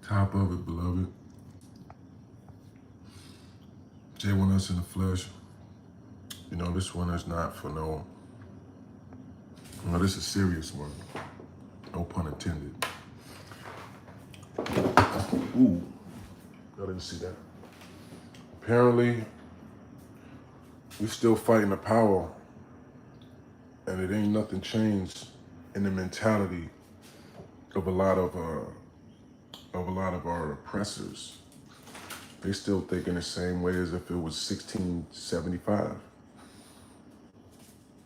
Top of it, beloved. J1 us in the flesh. You know, this one is not for no, this is a serious one. No pun intended. Ooh, I didn't see that. Apparently, we still fighting the power, and it ain't nothing changed in the mentality of a lot of our oppressors. They still thinking the same way as if it was 1675.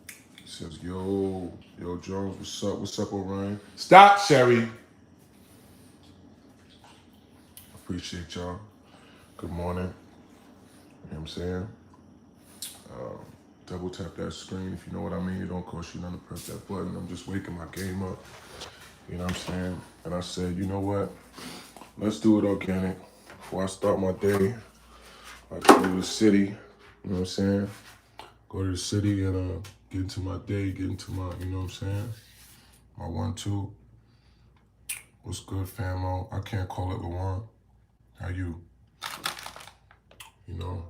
He says, yo, Jones, what's up, Orion? Stop, Sherry. Appreciate y'all. Good morning. You know what I'm saying? Double tap that screen if you know what I mean. It don't cost you nothing to press that button. I'm just waking my game up. You know what I'm saying? And I said, you know what? Let's do it organic. Before I start my day, I go to the city. You know what I'm saying? Go to the city and get into my day, get into my, you know what I'm saying? My 1-2. What's good, famo? I can't call it Lawan. How you? You know,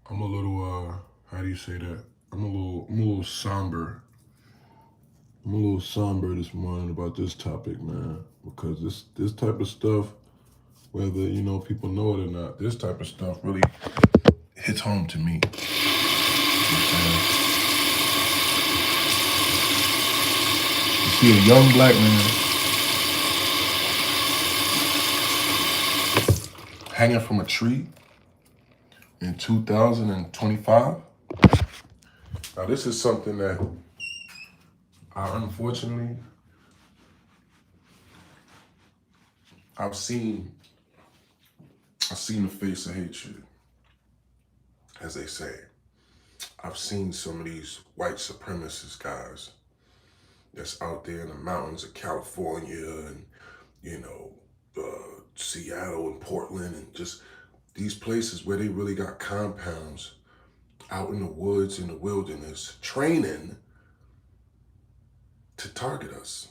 I'm a little, how do you say that? I'm a little somber. I'm a little somber this morning about this topic, man, because this type of stuff, whether, you know, people know it or not, this type of stuff really hits home to me. You see a young black man hanging from a tree in 2025. Now, this is something that unfortunately, I've seen the face of hatred, as they say. I've seen some of these white supremacist guys that's out there in the mountains of California and, you know, Seattle and Portland and just these places where they really got compounds out in the woods, in the wilderness, training to target us.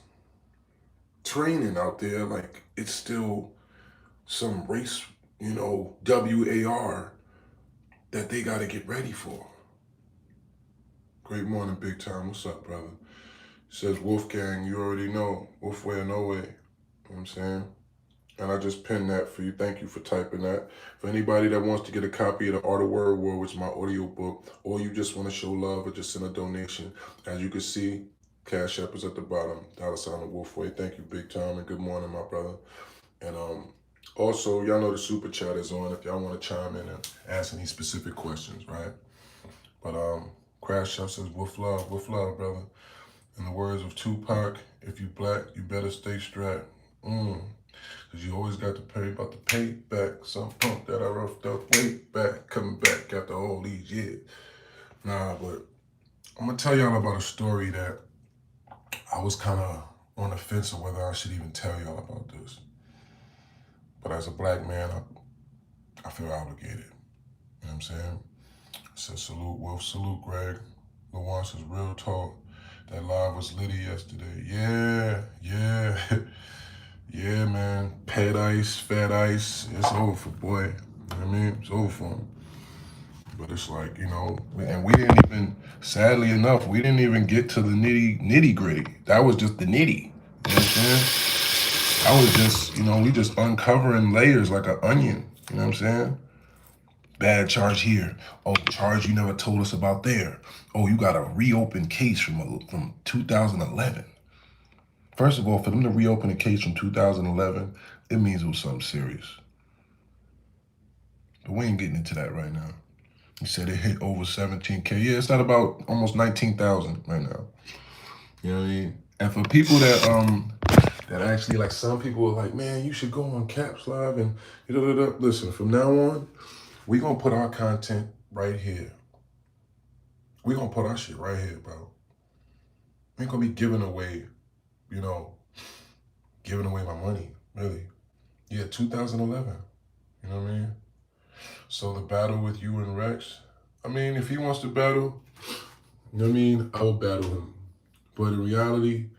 Training out there like it's still some race, you know, WAR that they got to get ready for. Great morning, big time. What's up, brother? Says Wolfgang, you already know. Wolf way or no way. You know what I'm saying? And I just pinned that for you. Thank you for typing that. For anybody that wants to get a copy of The Art of Word War, which is my audio book, or you just want to show love or just send a donation, as you can see, Cash App is at the bottom. $ of Wolfway. Thank you, big time, and good morning, my brother. And also, y'all know the super chat is on if y'all want to chime in and ask any specific questions, right? But Crash Shop says, wolf love, brother. In the words of Tupac, if you black, you better stay strapped. Cause you always got to pay about the pay back. Some punk that I roughed up way back, coming back after all these years. Nah, but I'm gonna tell y'all about a story that I was kind of on the fence of whether I should even tell y'all about this. But as a black man, I feel obligated. You know what I'm saying? I said salute, Wolf, salute, Greg. LaJuan says real talk. That live was litty yesterday. Yeah. Yeah, man. Pet ice, fat ice. It's over for boy. You know what I mean? It's over for him. But it's like, you know, and we didn't even, sadly enough, we didn't even get to the nitty gritty. That was just the nitty. You know what I'm saying? That was just, you know, we just uncovering layers like an onion. You know what I'm saying? Bad charge here. Oh, charge you never told us about there. Oh, you got a reopened case from 2011. First of all, for them to reopen a case from 2011, it means it was something serious. But we ain't getting into that right now. He said it hit over 17K. Yeah, it's at about almost 19,000 right now. You know what I mean? And for people that actually, like, some people are like, man, you should go on Caps Live and listen, from now on, we gonna put our content right here. We gonna put our shit right here, bro. We ain't gonna be giving away, you know, giving away my money, really. Yeah, 2011. You know what I mean? So the battle with you and Rex, I mean, if he wants to battle, you know what I mean, I will battle him. But in reality,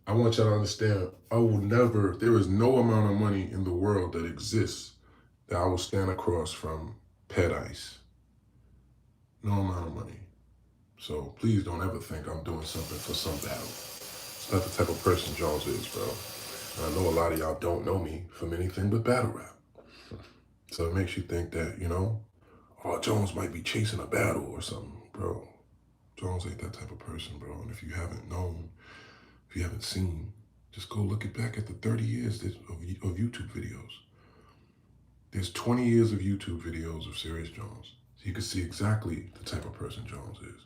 I want y'all to understand, I will never, there is no amount of money in the world that exists that I will stand across from Pet Ice. No amount of money. So please don't ever think I'm doing something for some battle. It's not the type of person Jones is, bro. And I know a lot of y'all don't know me from anything but battle rap. So it makes you think that, you know, oh, Jones might be chasing a battle or something, bro. Jones ain't that type of person, bro. And if you haven't known, if you haven't seen, just go look back at the 30 years of YouTube videos. There's 20 years of YouTube videos of Serius Jones. So you can see exactly the type of person Jones is.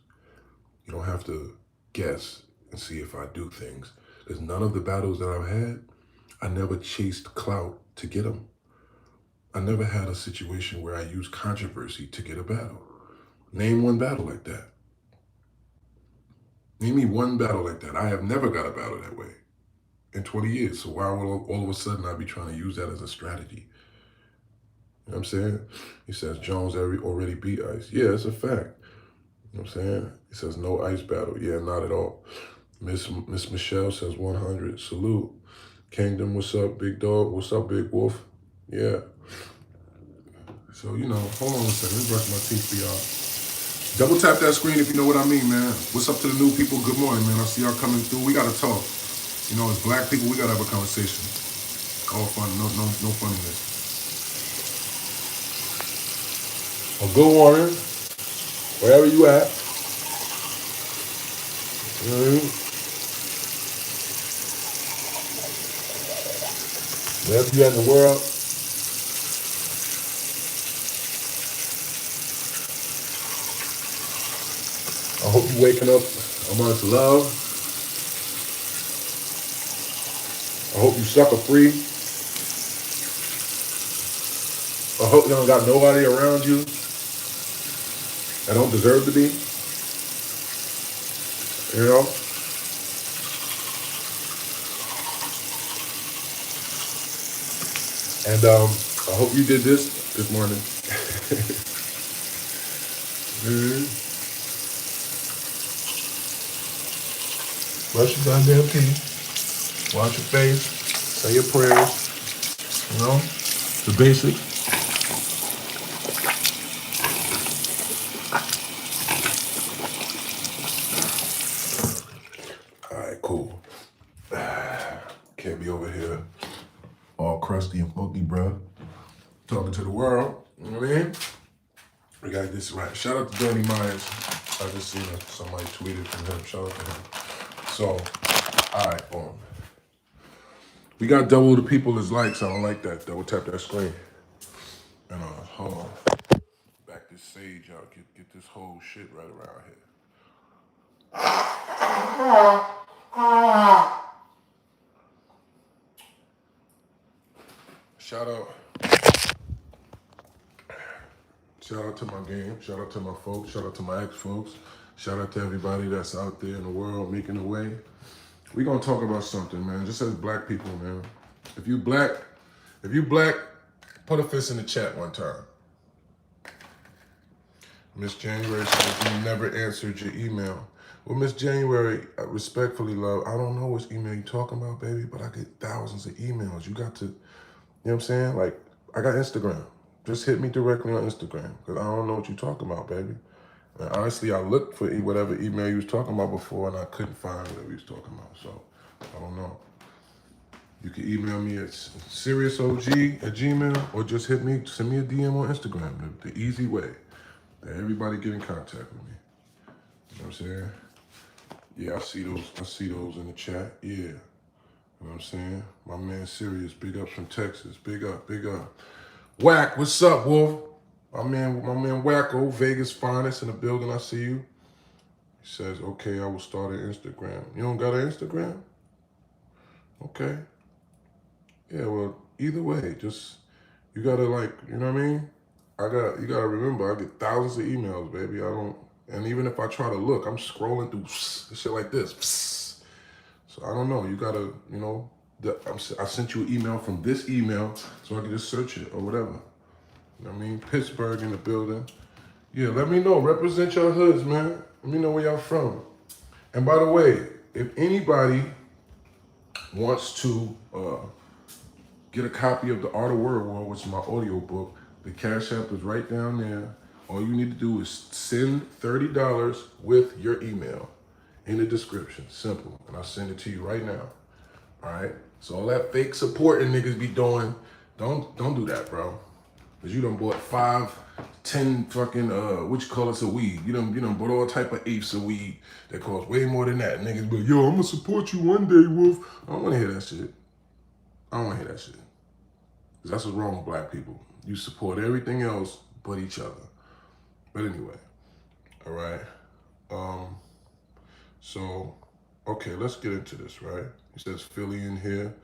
You don't have to guess and see if I do things. Because none of the battles that I've had, I never chased clout to get them. I never had a situation where I used controversy to get a battle. Name one battle like that. Name me one battle like that. I have never got a battle that way in 20 years. So why will all of a sudden I be trying to use that as a strategy? You know what I'm saying? He says Jones already beat Ice. Yeah, it's a fact. You know what I'm saying? He says no Ice battle. Yeah, not at all. Miss Michelle says 100. Salute. Kingdom, what's up, big dog? What's up, big wolf? Yeah. So, you know, hold on a second. Let me brush my teeth for y'all. Double tap that screen if you know what I mean, man. What's up to the new people? Good morning, man. I see y'all coming through. We got to talk. You know, as black people, we got to have a conversation. All fun, no funniness. Well, good morning. Wherever you at. You know what I mean? Wherever you at in the world. I hope you waking up amongst love. I hope you sucker free. I hope you don't got nobody around you that don't deserve to be. You know? And I hope you did this morning. Brush your goddamn teeth. Wash your face. Say your prayers. You know? The basic. Alright, cool. Can't be over here all crusty and funky, bro. Talking to the world. You know what I mean? We got this right. Shout out to Danny Myers. I just seen somebody tweeted from him. Shout out to him. So, alright, boom. We got double the people as likes. I don't like that. Double tap that screen. And hold on. Back this sage out. Get this whole shit right around here. Shout out to my game. Shout out to my folks. Shout out to my ex-folks. Shout out to everybody that's out there in the world making the way. We gonna talk about something, man. Just as black people, man. If you black, put a fist in the chat one time. Miss January says you never answered your email. Well, Miss January, respectfully, love, I don't know which email you talking about, baby, but I get thousands of emails. You got to, you know what I'm saying? Like, I got Instagram. Just hit me directly on Instagram, because I don't know what you're talking about, baby. And honestly, I looked for whatever email you was talking about before, and I couldn't find whatever you was talking about, so I don't know. You can email me at seriousog@gmail, or just send me a DM on Instagram, the easy way that everybody get in contact with me. You know what I'm saying? Yeah, I see those in the chat. Yeah. You know what I'm saying? My man Serius, big ups from Texas. Big up. Whack, what's up, Wolf? My man Wacko, Vegas finest in the building, I see you. He says, okay, I will start an Instagram. You don't got an Instagram? Okay. Yeah, well, either way, just, you gotta you know what I mean? You gotta remember, I get thousands of emails, baby. And even if I try to look, I'm scrolling through shit like this. So I don't know, you gotta, you know, I sent you an email from this email so I can just search it or whatever. You know what I mean? Pittsburgh in the building. Yeah, let me know. Represent your hoods, man. Let me know where y'all from. And by the way, if anybody wants to get a copy of The Art of Word War, which is my audio book, the Cash App is right down there. All you need to do is send $30 with your email in the description. Simple. And I'll send it to you right now. All right? So all that fake supporting niggas be doing, don't do that, bro. Cause you done bought 5, 10 fucking what you call it, of weed. You done bought all type of eighths of weed that cost way more than that. Niggas be like, yo, I'm gonna support you one day, Wolf. I don't wanna hear that shit. I don't wanna hear that shit. Cause that's what's wrong with black people. You support everything else but each other. But anyway, all right. So, okay, let's get into this, right? It says Philly in here.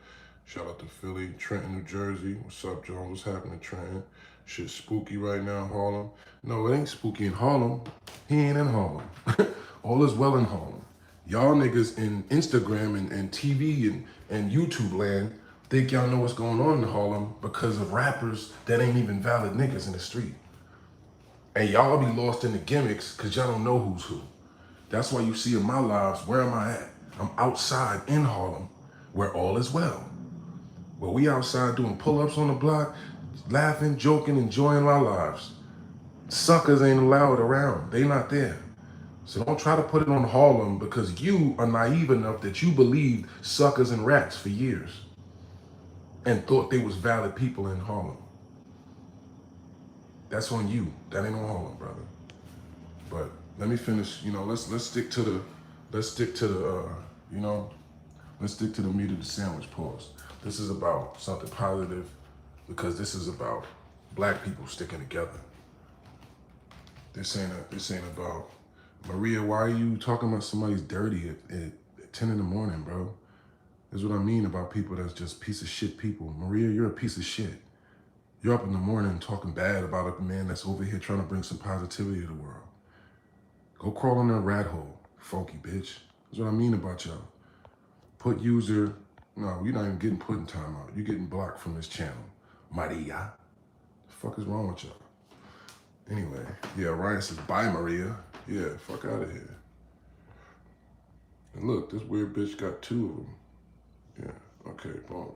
Shout out to Philly, Trenton, New Jersey. What's up, Jones? What's happening, Trenton? Shit spooky right now in Harlem. No, it ain't spooky in Harlem. He ain't in Harlem. All is well in Harlem. Y'all niggas in Instagram and TV and YouTube land think y'all know what's going on in Harlem because of rappers that ain't even valid niggas in the street. And y'all be lost in the gimmicks because y'all don't know who's who. That's why you see in my lives, where am I at? I'm outside in Harlem, where all is well. Where we outside doing pull-ups on the block, laughing, joking, enjoying our lives. Suckers ain't allowed around. They not there. So don't try to put it on Harlem because you are naive enough that you believed suckers and rats for years and thought they was valid people in Harlem. That's on you. That ain't on Harlem, brother. But let me finish. Let's stick to the let's stick to the meat of the sandwich. Pause. This is about something positive because this is about black people sticking together. This ain't about Maria. Why are you talking about somebody's dirty at 10 in the morning, bro? This is what I mean about people that's just piece of shit people. Maria, you're a piece of shit. You're up in the morning talking bad about a man that's over here trying to bring some positivity to the world. Go crawl in that rat hole, funky bitch. That's what I mean about y'all. Put user, no, you're not even getting put in timeout. You're getting blocked from this channel. Maria. The fuck is wrong with y'all? Anyway, yeah, Ryan says, bye, Maria. Yeah, fuck out of here. And look, this weird bitch got 2 of them. Yeah, okay, boom.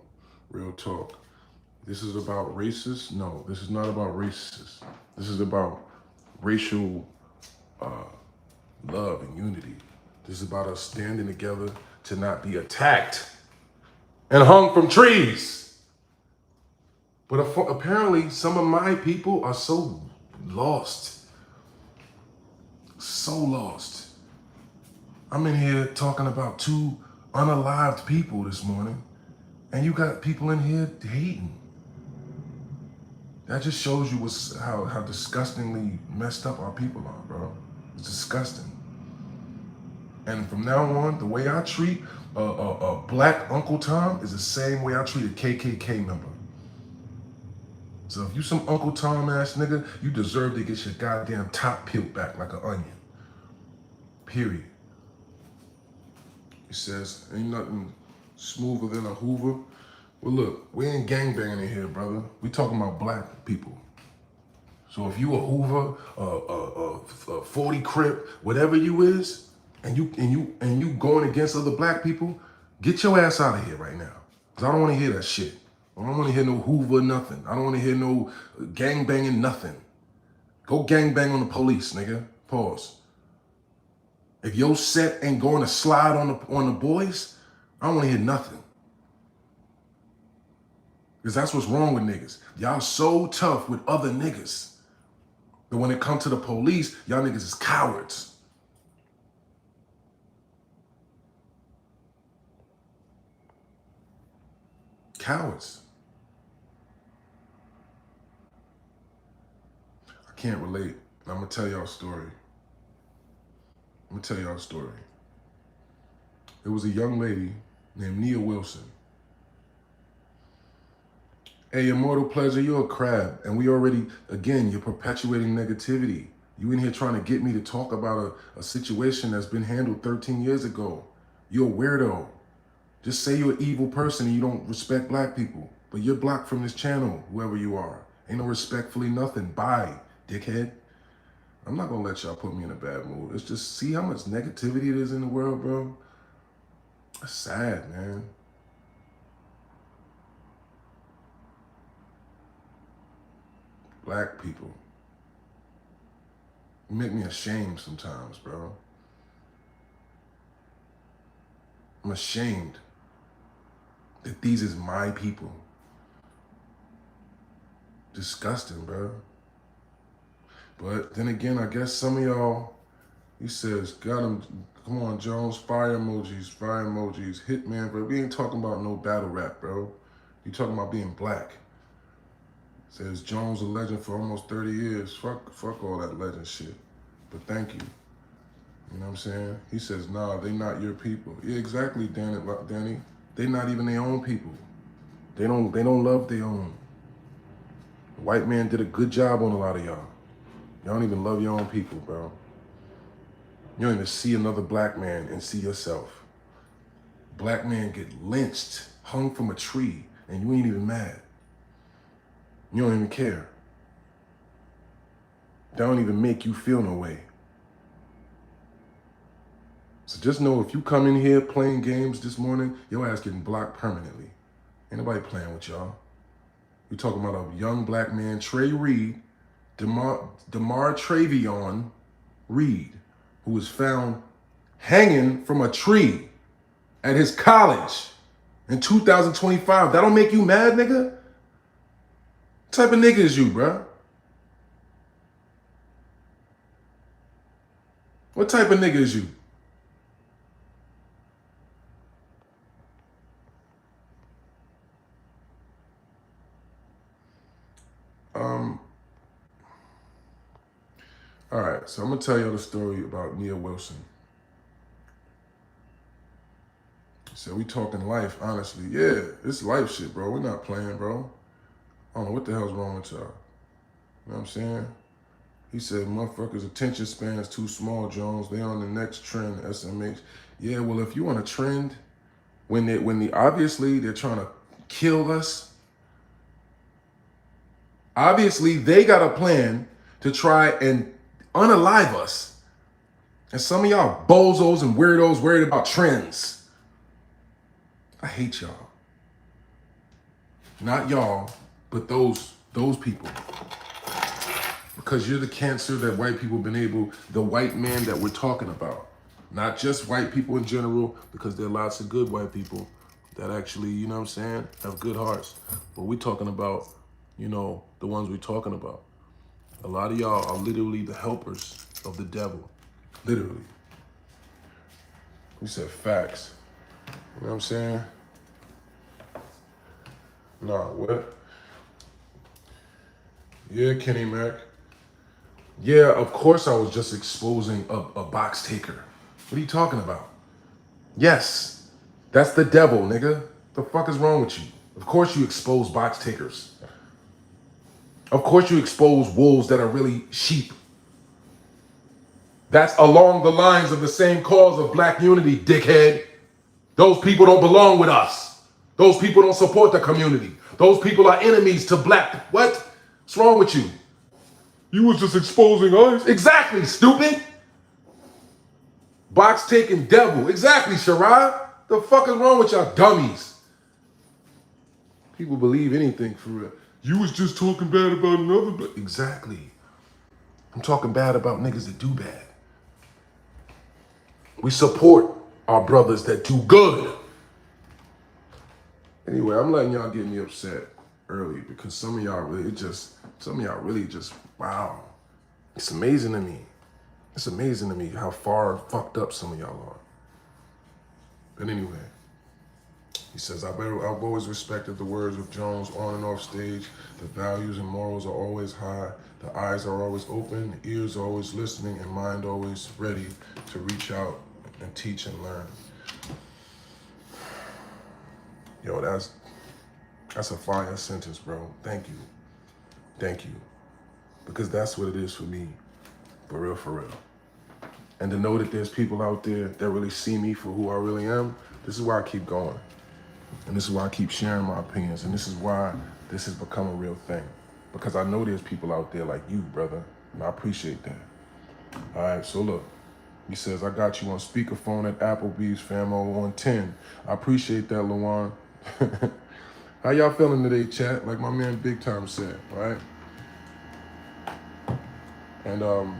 Real talk. This is about racist? No, this is not about racist. This is about racial love and unity. This is about us standing together to not be attacked and hung from trees. But apparently some of my people are so lost. So lost. I'm in here talking about 2 unalived people this morning, and you got people in here hating. That just shows you how disgustingly messed up our people are, bro. It's disgusting. And from now on, the way I treat a black Uncle Tom is the same way I treat a KKK member. So if you some Uncle Tom ass nigga, you deserve to get your goddamn top peeled back like an onion. Period. He says, ain't nothing smoother than a Hoover. Well, look, we ain't gangbanging in here, brother. We talking about black people. So if you a Hoover, a 40 Crip, whatever you is, and you going against other black people, get your ass out of here right now. Cause I don't want to hear that shit. I don't want to hear no Hoover, nothing. I don't want to hear no gangbanging, nothing. Go gangbang on the police, nigga. Pause. If your set ain't going to slide on the boys, I don't want to hear nothing. Because that's what's wrong with niggas. Y'all so tough with other niggas. But when it comes to the police, y'all niggas is cowards. Cowards. I can't relate. And I'm going to tell y'all a story. There was a young lady named Nia Wilson. Hey, Immortal Pleasure, you're a crab. And we already, again, you're perpetuating negativity. You in here trying to get me to talk about a situation that's been handled 13 years ago. You're a weirdo. Just say you're an evil person and you don't respect black people. But you're blocked from this channel, whoever you are. Ain't no respectfully nothing. Bye, dickhead. I'm not gonna let y'all put me in a bad mood. It's just, see how much negativity it is in the world, bro? It's sad, man. black people. You make me ashamed sometimes, bro. I'm ashamed that these is my people. Disgusting, bro. But then again, I guess some of y'all, he says, got him, come on, Jones, fire emojis, Hitman, bro. We ain't talking about no battle rap, bro. You talking about being black. Says Jones a legend for almost 30 years. Fuck all that legend shit. But thank you. You know what I'm saying? He says, nah, they not your people. Yeah, exactly, Danny. They not even their own people. They don't love their own. The white man did a good job on a lot of y'all. Y'all don't even love your own people, bro. You don't even see another black man and see yourself. Black man get lynched, hung from a tree, and you ain't even mad. You don't even care. That don't even make you feel no way. So just know if you come in here playing games this morning, your ass getting blocked permanently. Ain't nobody playing with y'all. We talking about a young black man, Trae Reed, DeMar Travion Reed, who was found hanging from a tree at his college in 2025. That don't make you mad, nigga? What type of nigga is you, bruh? What type of nigga is you? All right, so I'm gonna tell you the story about Nia Wilson. So we talking life, honestly. Yeah, it's life shit, bro. We're not playing, bro. I don't know what the hell's wrong with y'all. You know what I'm saying? He said, motherfuckers' attention span is too small, Jones. They on the next trend, SMH. Yeah, well, if you on a trend, obviously they're trying to kill us. Obviously, they got a plan to try and unalive us. And some of y'all bozos and weirdos worried about trends. I hate y'all. Not y'all, but those people. Because you're the cancer that white people been able, the white man that we're talking about. Not just white people in general, because there are lots of good white people that actually, you know what I'm saying, have good hearts. But we're talking about, you know, the ones we're talking about. A lot of y'all are literally the helpers of the devil. Literally. We said facts. You know what I'm saying? Nah, what? Yeah, Kenny Mac. Yeah, of course I was just exposing a box taker. What are you talking about? Yes, that's the devil, nigga. The fuck is wrong with you? Of course you expose box takers. Of course you expose wolves that are really sheep. That's along the lines of the same cause of black unity, dickhead. Those people don't belong with us. Those people don't support the community. Those people are enemies to black. What? What's wrong with you? You was just exposing us. Exactly, stupid. Box taking devil. Exactly, Sherrod. The fuck is wrong with y'all dummies? People believe anything for real. You was just talking bad about another. Exactly. I'm talking bad about niggas that do bad. We support our brothers that do good. Anyway, I'm letting y'all get me upset early because some of y'all really just, wow. It's amazing to me. It's amazing to me how far fucked up some of y'all are. But anyway, he says, I've always respected the words of Jones on and off stage. The values and morals are always high. The eyes are always open, ears are always listening, and mind always ready to reach out and teach and learn. Yo, that's a fire sentence, bro. Thank you. Thank you. Because that's what it is for me. For real, for real. And to know that there's people out there that really see me for who I really am, this is why I keep going. And this is why I keep sharing my opinions. And this is why this has become a real thing. Because I know there's people out there like you, brother. And I appreciate that. All right, so look. He says, I got you on speakerphone at Applebee's, famo, on 10. I appreciate that, Luan. How y'all feeling today, chat? Like my man Big Time said, right? And all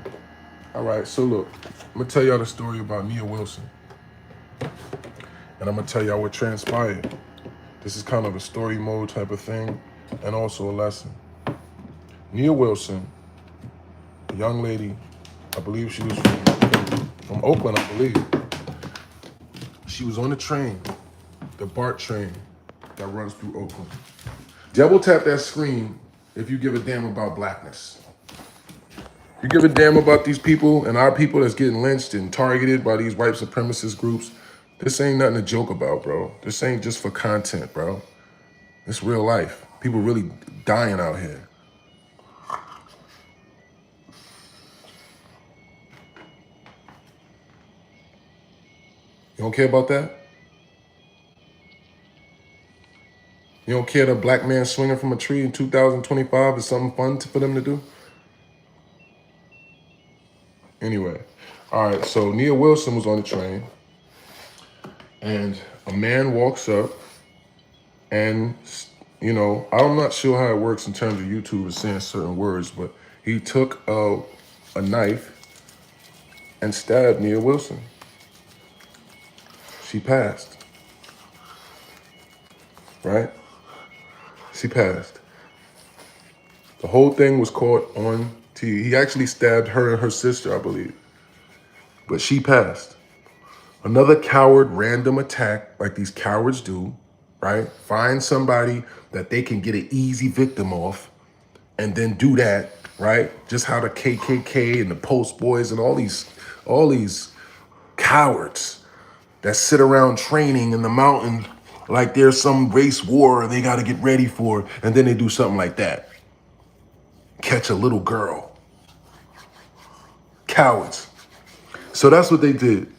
right, so look, I'm gonna tell y'all the story about Nia Wilson, and I'm gonna tell y'all what transpired. This is kind of a story mode type of thing, and also a lesson. Nia Wilson, a young lady, I believe she was from Oakland, I believe. She was on the train, the BART train that runs through Oakland. Double tap that screen if you give a damn about blackness. You give a damn about these people and our people that's getting lynched and targeted by these white supremacist groups. This ain't nothing to joke about, bro. This ain't just for content, bro. It's real life. People really dying out here. You don't care about that? You don't care that a black man swinging from a tree in 2025 is something fun for them to do? Anyway, all right, so Nia Wilson was on the train, and a man walks up, and, you know, I'm not sure how it works in terms of YouTube and saying certain words, but he took a knife and stabbed Nia Wilson. She passed, right? She passed. The whole thing was caught on TV. He actually stabbed her and her sister, I believe, but she passed. Another coward random attack like these cowards do, right? Find somebody that they can get an easy victim off and then do that, right? Just how the KKK and the Post Boys and all these cowards that sit around training in the mountain like there's some race war they got to get ready for, and then they do something like that. Catch a little girl. Cowards. So that's what they did,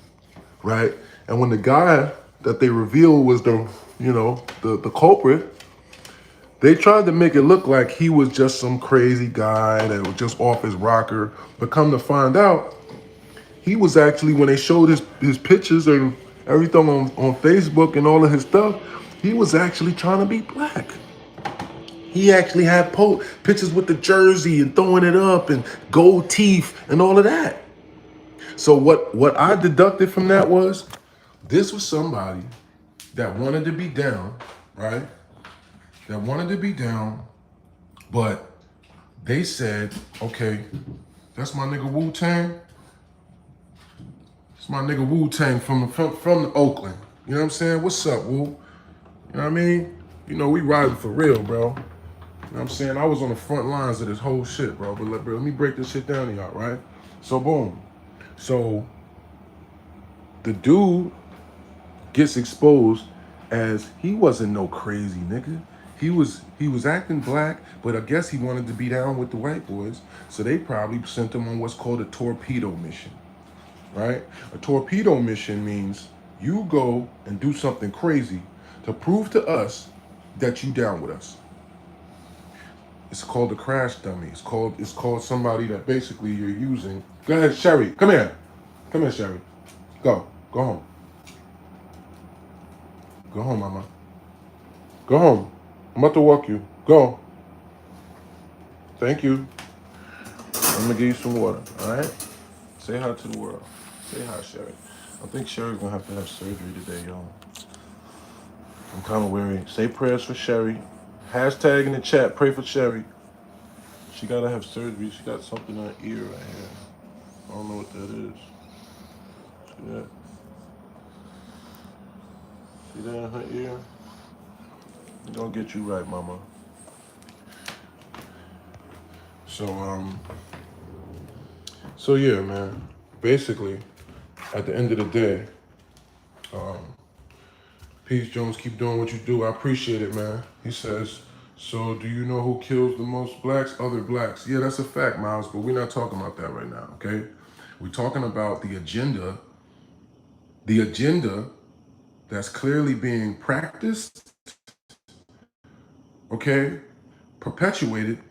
right? And when the guy that they revealed was the culprit, they tried to make it look like he was just some crazy guy that was just off his rocker. But come to find out, he was actually, when they showed his pictures and everything on Facebook and all of his stuff, he was actually trying to be black. He actually had pictures with the jersey and throwing it up and gold teeth and all of that. So what I deducted from that was, this was somebody that wanted to be down, right? That wanted to be down, but they said, okay, that's my nigga Wu-Tang. It's my nigga Wu-Tang from Oakland. You know what I'm saying? What's up, Wu? You know what I mean? You know, we riding for real, bro. You know what I'm saying? I was on the front lines of this whole shit, bro. But let me break this shit down to y'all, right? So boom. So the dude gets exposed as he wasn't no crazy nigga. He was acting black, but I guess he wanted to be down with the white boys. So they probably sent him on what's called a torpedo mission, right? A torpedo mission means you go and do something crazy to prove to us that you down with us. It's called a crash dummy. It's called somebody that basically you're using. Go ahead, Sherry. Come here. Come here, Sherry. Go home. Go home, mama. Go home. I'm about to walk you. Go. Thank you. I'm gonna give you some water, all right? Say hi to the world. Say hi, Sherry. I think Sherry's gonna have to have surgery today, y'all. I'm kind of worried. Say prayers for Sherry. Hashtag in the chat, pray for Sherry. She gotta have surgery. She got something in her ear right here. I don't know what that is. See that? See that in her ear? We're gonna get you right, mama. So yeah, man. Basically, at the end of the day, Peace Jones, keep doing what you do. I appreciate it, man. He says, so do you know who kills the most blacks? Other blacks. Yeah, that's a fact, Miles, but we're not talking about that right now, okay? We're talking about the agenda that's clearly being practiced, okay, perpetuated,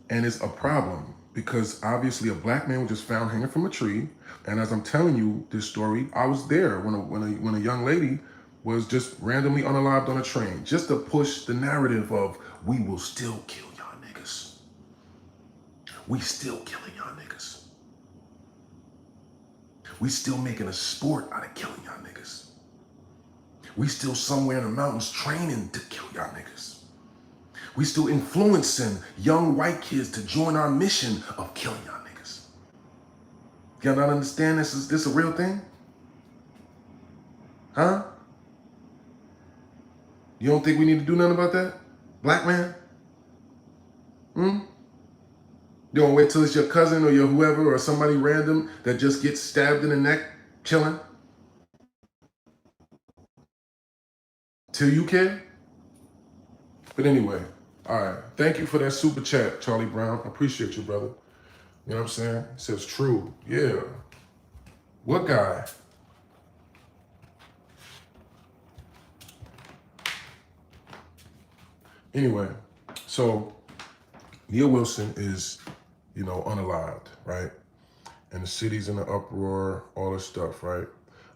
and it's a problem because obviously a black man was just found hanging from a tree. And as I'm telling you this story, I was there when a young lady was just randomly unalived on a train, just to push the narrative of we will still kill y'all niggas. We still killing y'all niggas. We still making a sport out of killing y'all niggas. We still somewhere in the mountains training to kill y'all niggas. We still influencing young white kids to join our mission of killing y'all niggas. Y'all not understand this a real thing? Huh? You don't think we need to do nothing about that? Black man? You don't wait till it's your cousin or your whoever or somebody random that just gets stabbed in the neck chilling? Till you care? But anyway, all right. Thank you for that super chat, Charlie Brown. I appreciate you, brother. You know what I'm saying? It says true. Yeah. What guy? Anyway, so Nia Wilson is, unalived, right? And the city's in an uproar, all this stuff, right?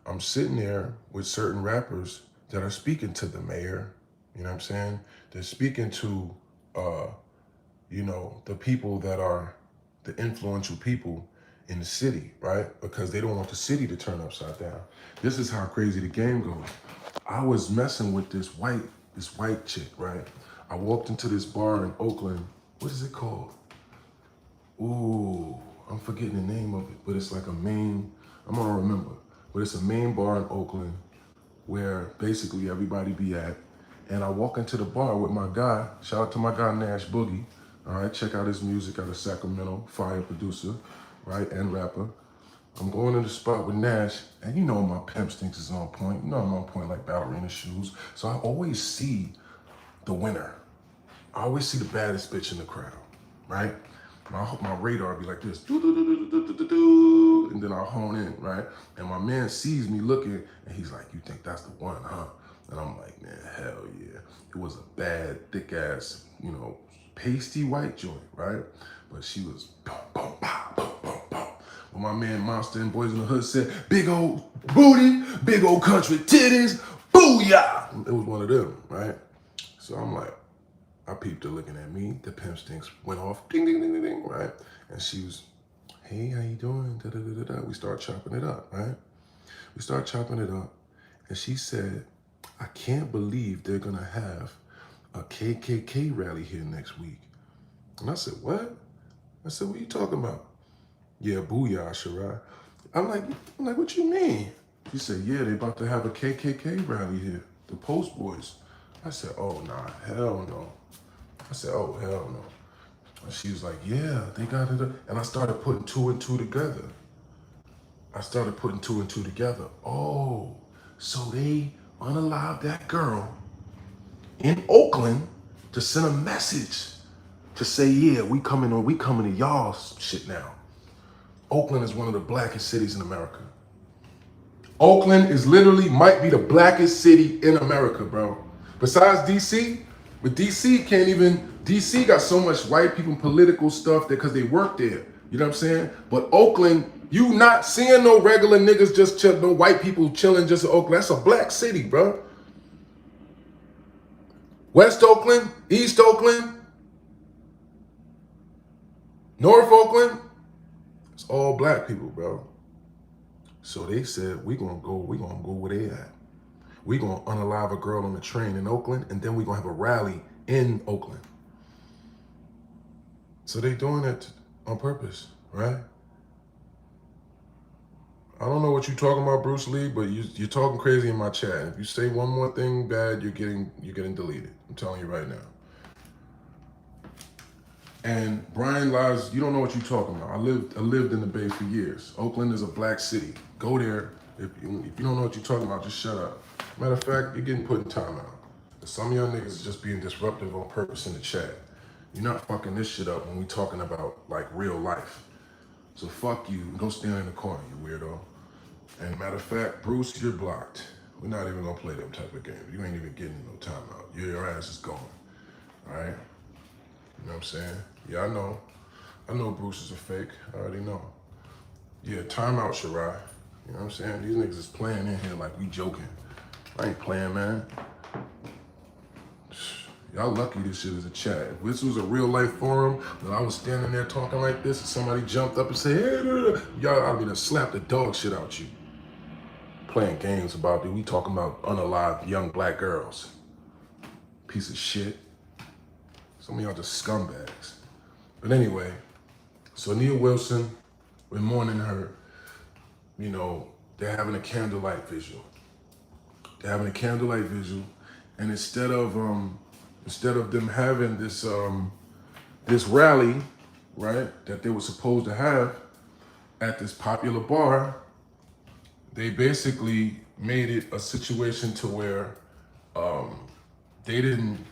I'm sitting there with certain rappers that are speaking to the mayor, you know what I'm saying? They're speaking to, the people that are the influential people in the city, right? Because they don't want the city to turn upside down. This is how crazy the game goes. I was messing with this white chick, right? I walked into this bar in Oakland. What is it called? Ooh, I'm forgetting the name of it, but it's like I'm gonna remember. But it's a main bar in Oakland where basically everybody be at. And I walk into the bar with my guy, shout out to my guy Nash Boogie. All right, check out his music out of Sacramento, fire producer, right, and rapper. I'm going to the spot with Nash, and you know my pimp stinks is on point. You know I'm on point like ballerina shoes. So I always see the winner. I always see the baddest bitch in the crowd, right? My radar be like this, and then I'll hone in, right? And my man sees me looking, and he's like, "You think that's the one, huh?" And I'm like, "Man, hell yeah." It was a bad, thick ass, pasty white joint, right? But she was boom, boom, pow, boom, boom, boom. When my man Monster and Boys in the Hood said, "Big old booty, big old country titties, booyah!" It was one of them, right? So I'm like, I peeped her looking at me. The pimp stinks went off, ding, ding, ding, ding, ding, right? And she was, "Hey, how you doing?" Da, da, da, da, da. We start chopping it up, right? We start chopping it up. And she said, "I can't believe they're gonna have a KKK rally here next week." And I said, "What?" I said, "What are you talking about?" "Yeah, booyah, Shirai." I'm like, "What you mean?" She said, "Yeah, they about to have a KKK rally here, the Post Boys." I said, "Oh, nah, hell no." I said, "Oh, hell no." And she was like, "Yeah, they got it." And I started putting two and two together. Oh, so they unalived that girl in Oakland to send a message to say, "Yeah, we coming to y'all shit now." Oakland is one of the blackest cities in America. Oakland is might be the blackest city in America, bro. Besides DC, but DC got so much white people political stuff because they work there. You know what I'm saying? But Oakland, you not seeing no regular niggas just chill, no white people chilling just in Oakland. That's a black city, bro. West Oakland, East Oakland, North Oakland, it's all black people, bro. So they said, we gonna go where they at. We gonna unalive a girl on the train in Oakland, and then we gonna have a rally in Oakland. So they doing it on purpose, right? I don't know what you're talking about, Bruce Lee, but you're talking crazy in my chat. If you say one more thing bad, you're getting deleted. I'm telling you right now. And Brian Lies, you don't know what you're talking about. I lived in the Bay for years. Oakland is a black city. Go there. If you don't know what you're talking about, just shut up. Matter of fact, you're getting put in timeout. Some of y'all niggas is just being disruptive on purpose in the chat. You're not fucking this shit up when we talking about like real life. So fuck you. Go stand in the corner, you weirdo. And matter of fact, Bruce, you're blocked. We're not even gonna play them type of games. You ain't even getting no timeout. Your ass is gone. All right? You know what I'm saying? Yeah, I know. I know Bruce is a fake. I already know. Yeah, timeout, Shirai. You know what I'm saying? These niggas is playing in here like we joking. I ain't playing, man. Y'all lucky this shit is a chat. If this was a real life forum, and I was standing there talking like this, and somebody jumped up and said, hey, y'all, I mean, slap the dog shit out you. Playing games about it. We talking about unalived young black girls. Piece of shit. Some of y'all just scumbags. But anyway, so Nia Wilson, we're mourning her. You know, they're having a candlelight vigil. They're having a candlelight vigil, and instead of them having this this rally, right, that they were supposed to have at this popular bar, they basically made it a situation to where they didn't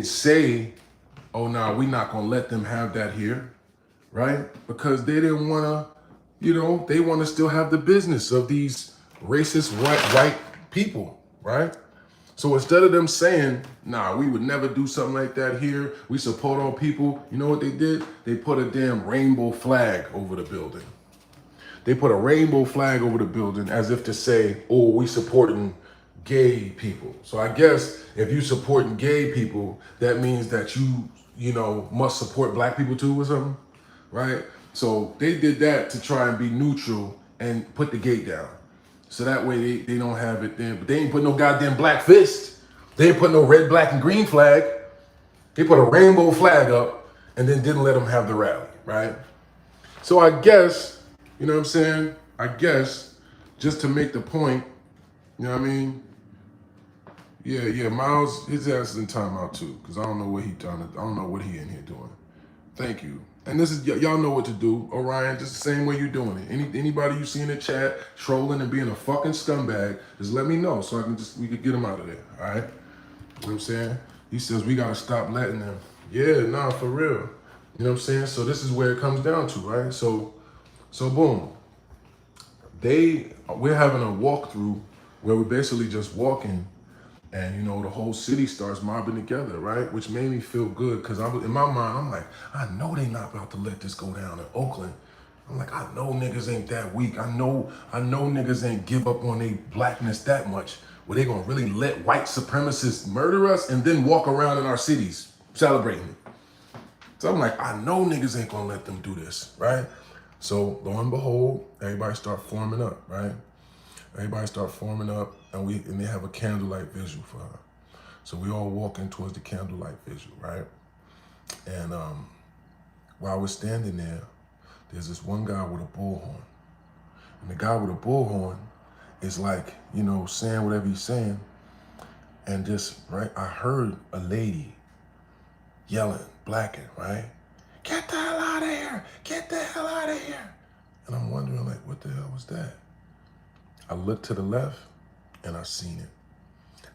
say, oh no, we're not gonna let them have that here, right? Because they didn't wanna, you know, they wanna still have the business of these racist white people, right? So instead of them saying, nah, we would never do something like that here, we support all people, you know what they did? They put a damn rainbow flag over the building. They put a rainbow flag over the building as if to say, oh, we supporting gay people. So I guess if you supporting gay people, that means that you know, must support black people too or something, right? So they did that to try and be neutral and put the gate down. So that way they don't have it there. But they ain't put no goddamn black fist. They ain't put no red, black, and green flag. They put a rainbow flag up and then didn't let them have the rally, right? So I guess, you know what I'm saying? I guess, just to make the point, you know what I mean? Yeah, Miles, his ass is in timeout too, because I don't know what he done. I don't know what he in here doing. Thank you. And this is, y'all know what to do. Orion, just the same way you're doing it. Anybody you see in the chat trolling and being a fucking scumbag, just let me know so we could get him out of there, all right? You know what I'm saying? He says we gotta stop letting them. Yeah, nah, for real. You know what I'm saying? So this is where it comes down to, right? So boom. We're having a walkthrough where we're basically just walking, and you know the whole city starts mobbing together, right? Which made me feel good because in my mind I'm like, I know they not about to let this go down in Oakland. I'm like, I know niggas ain't that weak. I know niggas ain't give up on their blackness that much. Where they gonna really let white supremacists murder us and then walk around in our cities celebrating it. So I'm like, I know niggas ain't gonna let them do this, right? So lo and behold, everybody start forming up, right? Everybody start forming up, and they have a candlelight visual for her. So we all walking towards the candlelight visual, right? And while we're standing there, there's this one guy with a bullhorn. And the guy with a bullhorn is like, you know, saying whatever he's saying. And just, right, I heard a lady yelling, blacking, right? Get the hell out of here! Get the hell out of here! And I'm wondering, like, what the hell was that? I looked to the left, and I seen it.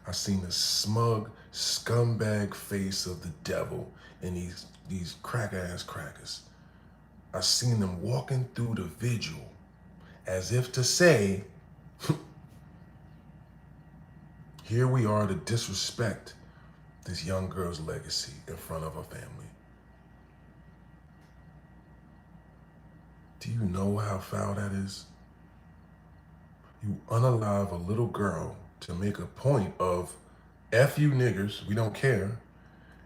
I seen the smug, scumbag face of the devil and these crack-ass crackers. I seen them walking through the vigil as if to say, here we are to disrespect this young girl's legacy in front of her family. Do you know how foul that is? You unalive a little girl to make a point of, F you niggers, we don't care,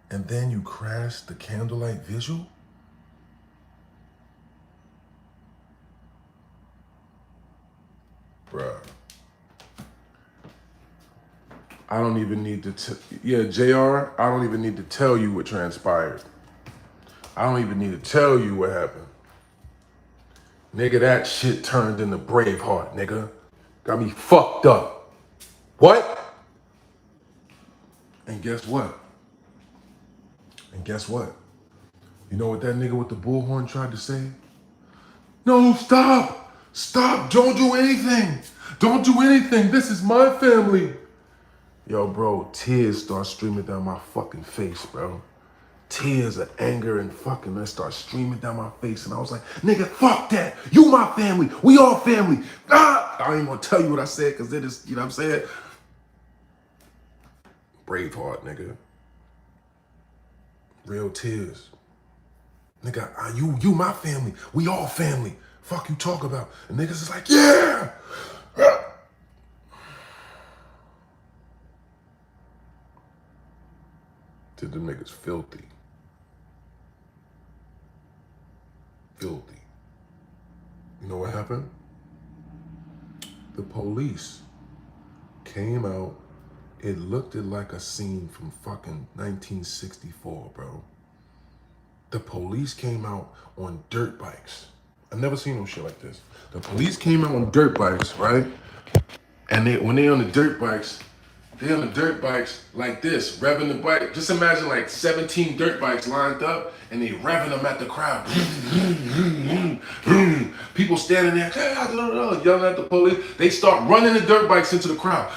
and then you crash the candlelight vigil? Bruh. I don't even need to, JR, I don't even need to tell you what transpired. I don't even need to tell you what happened. Nigga, that shit turned into Braveheart, nigga. Got me fucked up. What? And guess what? You know what that nigga with the bullhorn tried to say? No, stop! Stop! Don't do anything! Don't do anything! This is my family! Yo, bro, tears start streaming down my fucking face, bro. Tears of anger and fucking that start streaming down my face. And I was like, nigga, fuck that. You my family. We all family. Ah! I ain't gonna tell you what I said because it is, you know what I'm saying? Braveheart, nigga. Real tears. Nigga, you my family. We all family. Fuck you talk about. And niggas is like, yeah! to them niggas filthy. Filthy. You know what happened? The police came out. It looked like a scene from fucking 1964, bro. The police came out on dirt bikes. I've never seen no shit like this. The police came out on dirt bikes, right? And when they on the dirt bikes, they on the dirt bikes like this, revving the bike. Just imagine like 17 dirt bikes lined up and they revving them at the crowd. People standing there, yelling at the police. They start running the dirt bikes into the crowd.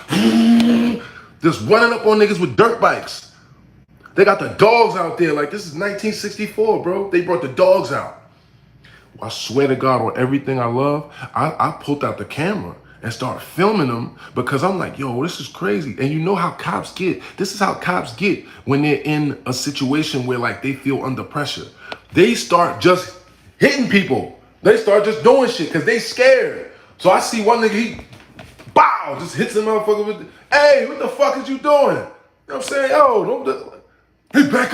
Just running up on niggas with dirt bikes. They got the dogs out there. Like, this is 1964, bro. They brought the dogs out. I swear to God, on everything I love, I pulled out the camera and started filming them because I'm like, yo, this is crazy. And you know how cops get. This is how cops get when they're in a situation where like they feel under pressure. They start just hitting people. They start just doing shit because they scared. So I see one nigga, he, bow, just hits the motherfucker with, hey, what the fuck is you doing? You know what I'm saying? Yo, don't, hey, back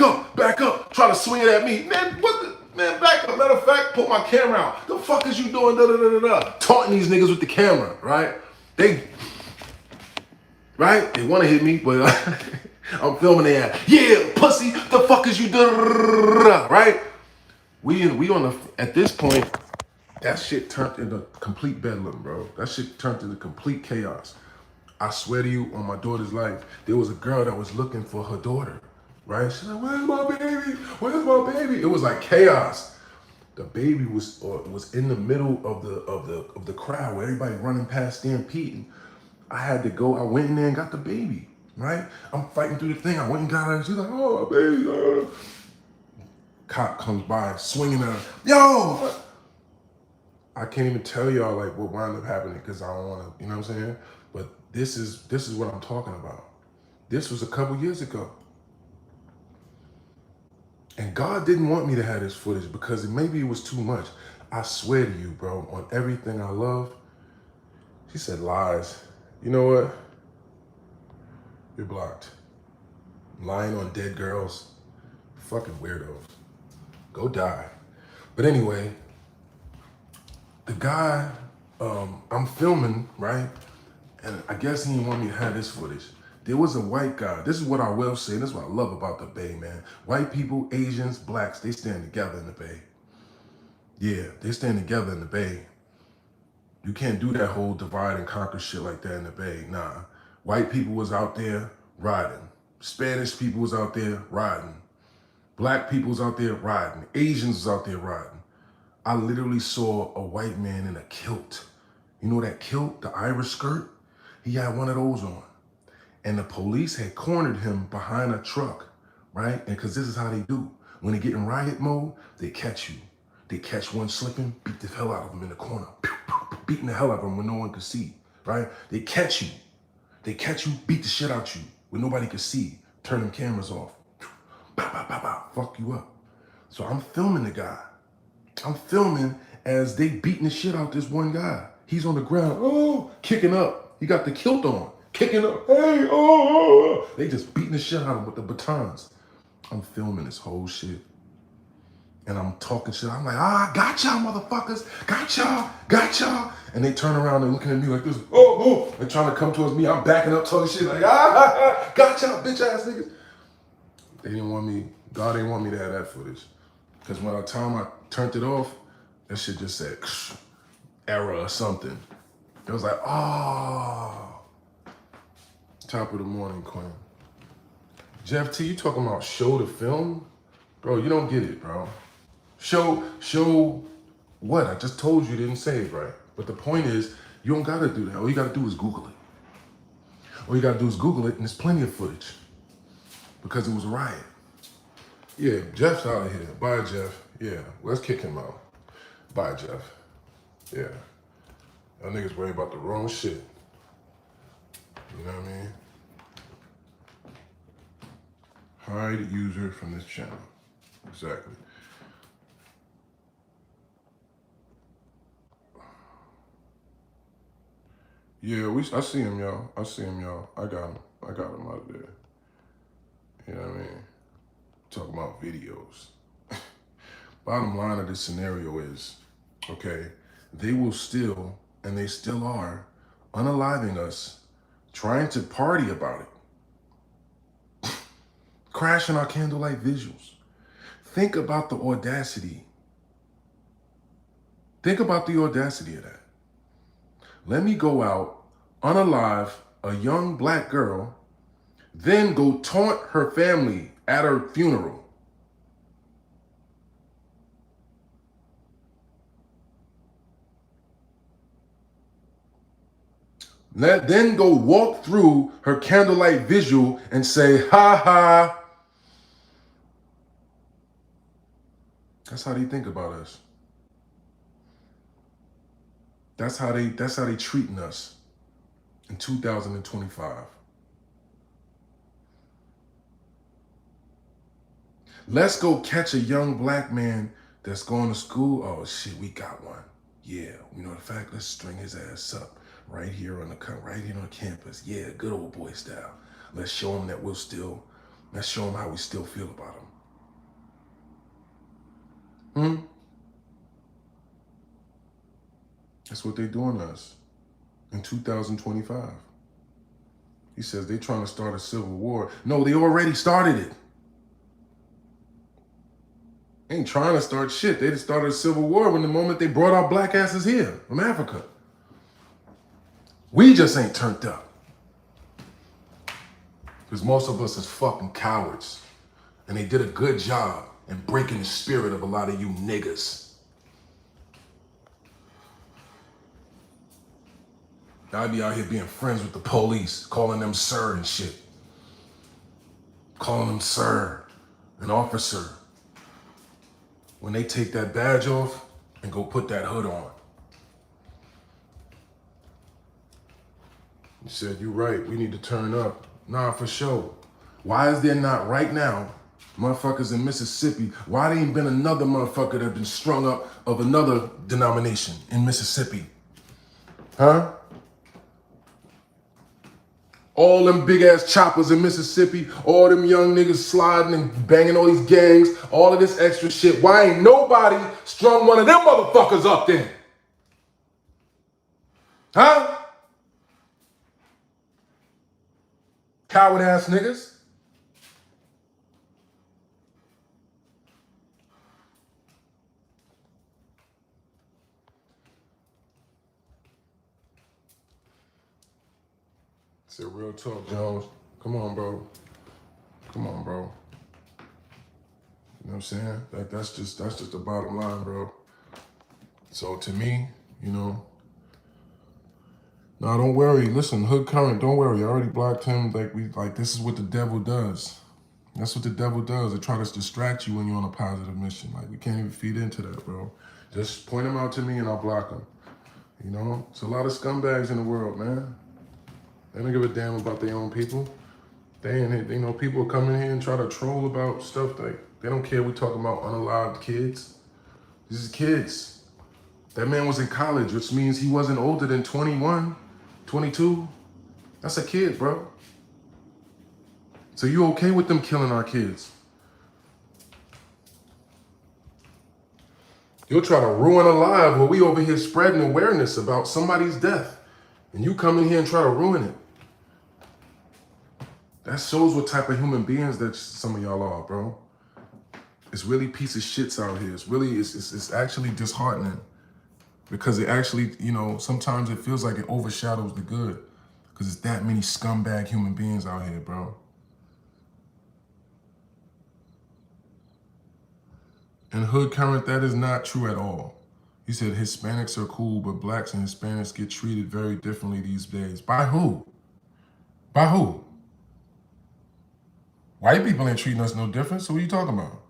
up. Try to swing it at me. Man, what the? Man, back up. Matter of fact, pull my camera out. The fuck is you doing? Taunting these niggas with the camera, right? They want to hit me, but I'm filming their ass. Yeah, pussy, the fuck is you doing? Right? We on the, at this point, that shit turned into complete bedlam, bro. That shit turned into complete chaos. I swear to you, on my daughter's life, there was a girl that was looking for her daughter, right? She's like, where's my baby? Where's my baby? It was like chaos. The baby was in the middle of the crowd where everybody running past stampeding. I had to go. I went in there and got the baby, right? I'm fighting through the thing. I went and got her. She's like, oh, baby. Cop comes by, swinging at her. Yo! I can't even tell y'all like what wound up happening because I don't want to, you know what I'm saying? But this is what I'm talking about. This was a couple years ago. And God didn't want me to have this footage because maybe it was too much. I swear to you, bro, on everything I love, she said lies. You know what? You're blocked. Lying on dead girls. Fucking weirdos. Go die. But anyway, the guy, I'm filming, right? And I guess he didn't want me to have this footage. There was a white guy. This is what I will say. This is what I love about the Bay, man. White people, Asians, blacks, they stand together in the Bay. Yeah, they stand together in the Bay. You can't do that whole divide and conquer shit like that in the Bay. Nah. White people was out there riding. Spanish people was out there riding. Black people was out there riding. Asians was out there riding. I literally saw a white man in a kilt. You know that kilt, the Irish skirt? He had one of those on. And the police had cornered him behind a truck, right? And because this is how they do. When they get in riot mode, they catch you. They catch one slipping, beat the hell out of him in the corner. Pew, pew, pew, beating the hell out of him when no one could see, right? They catch you. They catch you, beat the shit out you when nobody could see. Turn them cameras off. Bow, bow, bow, bow, fuck you up. So I'm filming the guy. I'm filming as they beating the shit out this one guy. He's on the ground, kicking up. He got the kilt on, kicking up, hey, oh. They just beating the shit out of him with the batons. I'm filming this whole shit. And I'm talking shit. I'm like, got y'all motherfuckers. Got y'all. And they turn around and looking at me like this, They're trying to come towards me. I'm backing up, talking shit like, got y'all, bitch ass niggas. They didn't want me, God didn't want me to have that footage. Because by the time I turned it off, that shit just said, error or something. It was like, top of the morning, Quinn. Jeff T, you talking about show the film? Bro, you don't get it, bro. Show what? I just told you didn't say it right. But the point is, you don't gotta do that. All you gotta do is Google it. All you gotta do is Google it, and there's plenty of footage. Because it was a riot. Yeah, Jeff's out of here. Bye, Jeff. Yeah, let's kick him out. Bye, Jeff. Yeah. That nigga's worried about the wrong shit. You know what I mean? Hide user from this channel. Exactly. Yeah, I see him, y'all. I got him. I got him out of there. You know what I mean? videos. Bottom line of this scenario is, okay, they will still, and they still are, unaliving us, trying to party about it. Crashing our candlelight visuals. Think about the audacity. Think about the audacity of that. Let me go out, unalive a young black girl, then go taunt her family at her funeral. Then go walk through her candlelight visual and say, ha ha. That's how they think about us. That's how they treating us in 2025. Let's go catch a young black man that's going to school. Oh shit, we got one. Yeah, you know the fact. Let's string his ass up right here on campus. Yeah, good old boy style. Let's show him that let's show him how we still feel about him. That's what they doing to us in 2025. He says they trying to start a civil war. No, they already started it. They ain't trying to start shit. They just started a civil war when the moment they brought our black asses here from Africa. We just ain't turned up. Because most of us is fucking cowards. And they did a good job in breaking the spirit of a lot of you niggas. I'd be out here being friends with the police, calling them sir and shit. Calling them sir, an officer. When they take that badge off and go put that hood on. You said, you're right, we need to turn up. Nah, for sure. Why is there not right now motherfuckers in Mississippi? Why there ain't been another motherfucker that been strung up of another denomination in Mississippi? Huh? All them big ass choppers in Mississippi, all them young niggas sliding and banging all these gangs, all of this extra shit. Why ain't nobody strung one of them motherfuckers up then? Huh? Coward ass niggas. Say real talk, Jones. Come on, bro. Come on, bro. You know what I'm saying? That's just the bottom line, bro. So to me, you know, no, don't worry. Listen, Hood Current, don't worry. I already blocked him. This is what the devil does. That's what the devil does. They try to distract you when you're on a positive mission. Like, we can't even feed into that, bro. Just point him out to me and I'll block him. You know? It's a lot of scumbags in the world, man. They don't give a damn about their own people. People come in here and try to troll about stuff like, they don't care we talking about unalived kids. These are kids. That man was in college, which means he wasn't older than 21, 22. That's a kid, bro. So you okay with them killing our kids? You'll try to ruin a life while we over here spreading awareness about somebody's death. And you come in here and try to ruin it. That shows what type of human beings that some of y'all are, bro. It's really piece of shits out here. It's actually disheartening. Because it actually, you know, sometimes it feels like it overshadows the good. Because it's that many scumbag human beings out here, bro. And Hood Current, that is not true at all. He said Hispanics are cool, but blacks and Hispanics get treated very differently these days. By who? By who? White people ain't treating us no different, so what are you talking about?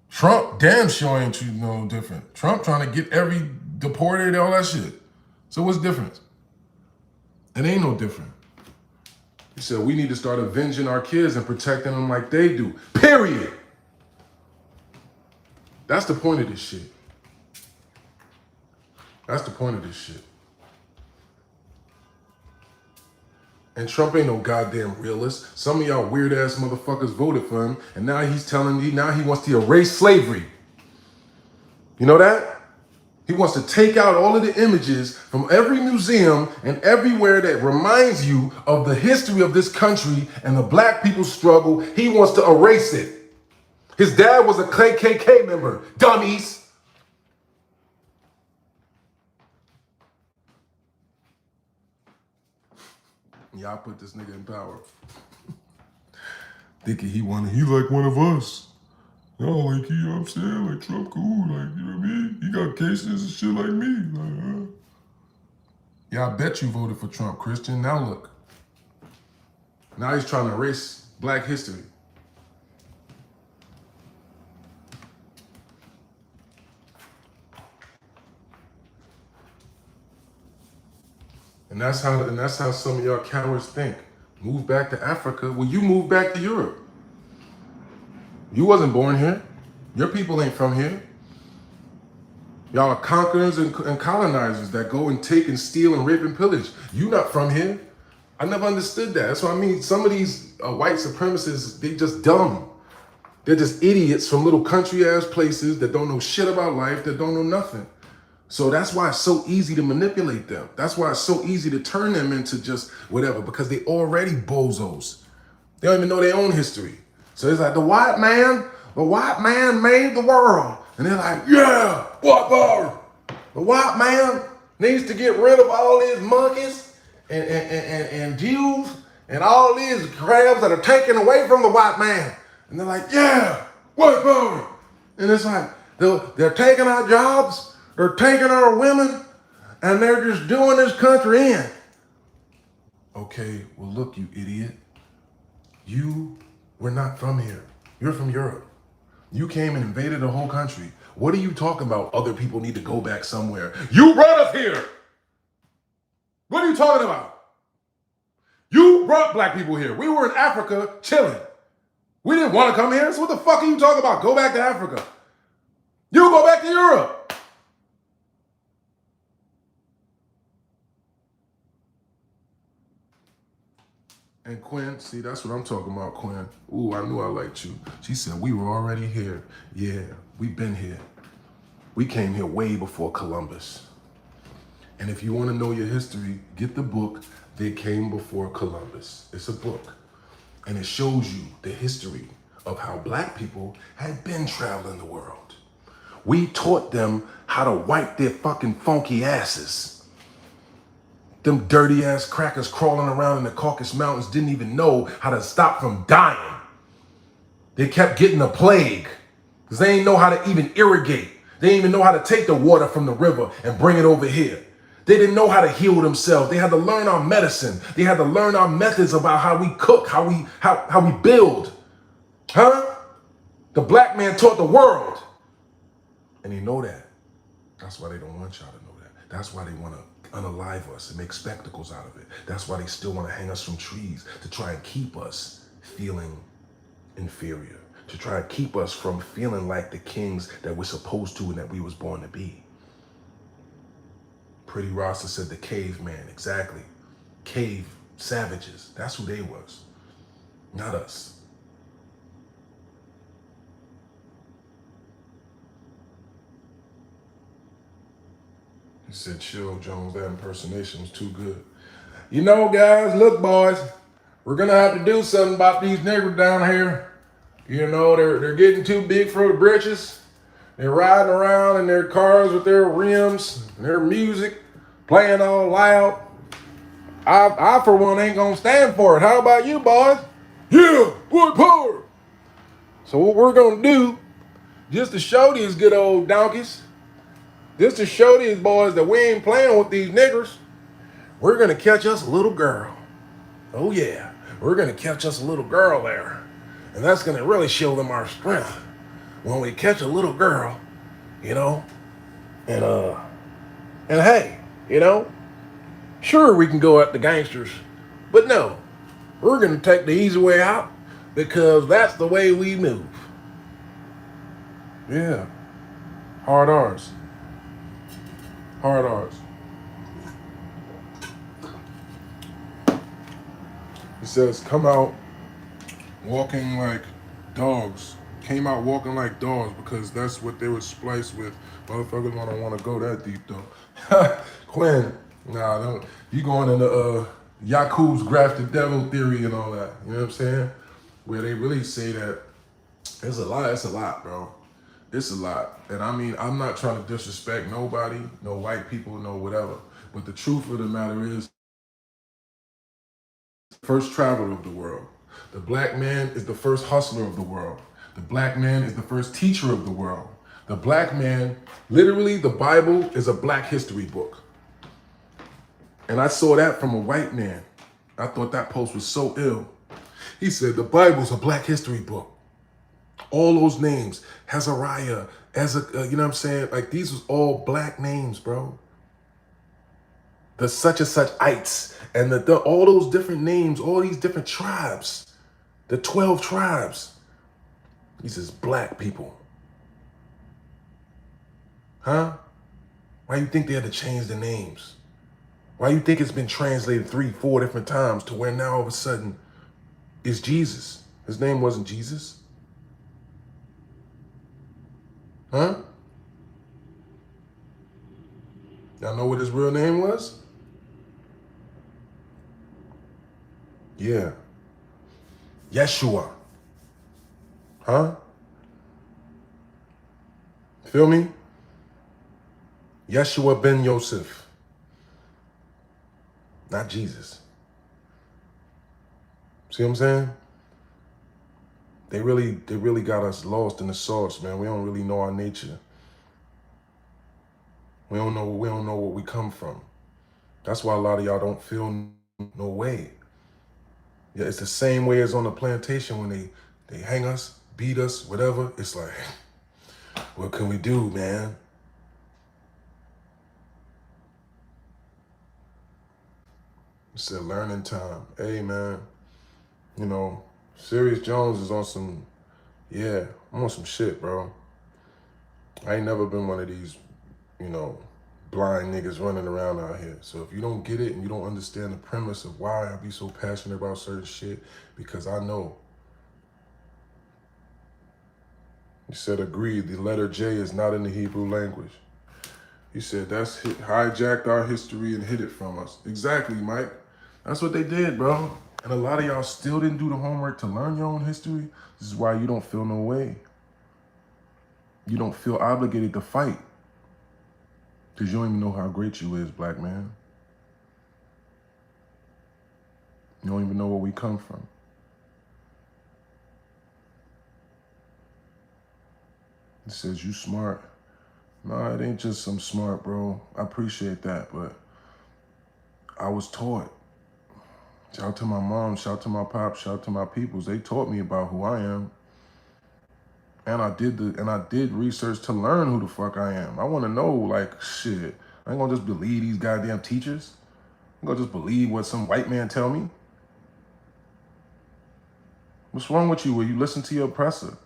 Trump damn sure ain't treating no different. Trump trying to get every deported, all that shit. So what's different? It ain't no different. He said we need to start avenging our kids and protecting them like they do. Period. That's the point of this shit. That's the point of this shit. And Trump ain't no goddamn realist. Some of y'all weird ass motherfuckers voted for him, and now he's telling you, now he wants to erase slavery. You know that? He wants to take out all of the images from every museum and everywhere that reminds you of the history of this country and the black people's struggle. He wants to erase it. His dad was a KKK member, dummies. Y'all put this nigga in power. Thinking he's like one of us. No, like, you know what I'm saying? Like, Trump cool, like, you know what I mean? He got cases and shit like me. Like, yeah, I bet you voted for Trump, Christian. Now look. Now he's trying to erase black history. And that's how some of y'all cowards think. Move back to Africa. Well, you moved back to Europe. You wasn't born here. Your people ain't from here. Y'all are conquerors and colonizers that go and take and steal and rape and pillage. You not from here. I never understood that. That's what I mean. Some of these white supremacists, they just dumb. They're just idiots from little country ass places that don't know shit about life, that don't know nothing. So that's why it's so easy to manipulate them. That's why it's so easy to turn them into just whatever, because they already bozos. They don't even know their own history. So it's like the white man made the world. And they're like, yeah, white power. The white man needs to get rid of all these monkeys and Jews and all these crabs that are taken away from the white man. And they're like, yeah, white power. And it's like, they're taking our jobs. They're taking our women, and they're just doing this country in. Okay, well, look, you idiot. You were not from here. You're from Europe. You came and invaded the whole country. What are you talking about? Other people need to go back somewhere. You brought us here. What are you talking about? You brought black people here. We were in Africa chilling. We didn't want to come here, so what the fuck are you talking about? Go back to Africa. You go back to Europe. And Quinn, see, that's what I'm talking about, Quinn. Ooh, I knew I liked you. She said, we were already here. Yeah, we've been here. We came here way before Columbus. And if you want to know your history, get the book, They Came Before Columbus. It's a book. And it shows you the history of how black people had been traveling the world. We taught them how to wipe their fucking funky asses. Them dirty ass crackers crawling around in the Caucasus Mountains didn't even know how to stop from dying. They kept getting the plague because they didn't know how to even irrigate. They didn't even know how to take the water from the river and bring it over here. They didn't know how to heal themselves. They had to learn our medicine. They had to learn our methods about how we cook, how we build. Huh? The black man taught the world. And they know that. That's why they don't want y'all to know that. That's why they want to unalive us and make spectacles out of it. That's why they still want to hang us from trees, to try and keep us feeling inferior, to try and keep us from feeling like the kings that we're supposed to and that we was born to be. Pretty Rasta said the caveman, exactly. Cave savages, that's who they was, not us. He said, chill, Jones, that impersonation was too good. You know, guys, look, boys, we're going to have to do something about these niggers down here. You know, they're getting too big for the britches. They're riding around in their cars with their rims, and their music, playing all loud. I for one, ain't going to stand for it. How about you, boys? Yeah, white power. So what we're going to do, just to show these good old donkeys, just to show these boys that we ain't playing with these niggers, we're going to catch us a little girl. Oh, yeah. We're going to catch us a little girl there. And that's going to really show them our strength. When we catch a little girl, you know, and hey, you know, sure, we can go at the gangsters, but no, we're going to take the easy way out because that's the way we move. Yeah. Hard R's. Hard R's. It says, come out walking like dogs. Came out walking like dogs because that's what they were spliced with. Motherfuckers don't want to go that deep though. Quinn, nah, don't. You going into Yakub's grafted devil theory and all that. You know what I'm saying? Where they really say that it's a lot. It's a lot, bro. It's a lot. And I mean, I'm not trying to disrespect nobody, no white people, no whatever. But the truth of the matter is, first traveler of the world. The black man is the first hustler of the world. The black man is the first teacher of the world. The black man, literally, the Bible is a black history book. And I saw that from a white man. I thought that post was so ill. He said, the Bible's a black history book. All those names, Hazariah, you know what I'm saying? Like, these was all black names, bro. The such and such ites, and all those different names, all these different tribes, the 12 tribes. These is black people. Huh? Why you think they had to change the names? Why you think it's been translated 3, 4 different times to where now all of a sudden it's Jesus? His name wasn't Jesus. Huh? Y'all know what his real name was? Yeah. Yeshua. Huh? Feel me? Yeshua ben Yosef. Not Jesus. See what I'm saying? They really got us lost in the sauce, man. We don't really know our nature. We don't know where we come from. That's why a lot of y'all don't feel no way. Yeah, it's the same way as on the plantation when they hang us, beat us, whatever. It's like, what can we do, man? It's a learning time. Hey, man, you know, Serius Jones is on some, yeah, I'm on some shit, bro. I ain't never been one of these, you know, blind niggas running around out here. So if you don't get it and you don't understand the premise of why I be so passionate about certain shit, because I know. You said agreed, the letter J is not in the Hebrew language. He said that's hijacked our history and hid it from us. Exactly, Mike. That's what they did, bro. And a lot of y'all still didn't do the homework to learn your own history. This is why you don't feel no way. You don't feel obligated to fight. Because you don't even know how great you is, black man. You don't even know where we come from. It says you smart. No, it ain't just some smart, bro. I appreciate that, but I was taught. Shout out to my mom, shout out to my pop, shout out to my peoples. They taught me about who I am. And I did research to learn who the fuck I am. I want to know, like, shit. I ain't gonna just believe these goddamn teachers. I'm gonna just believe what some white man tell me. What's wrong with you when you listen to your oppressor?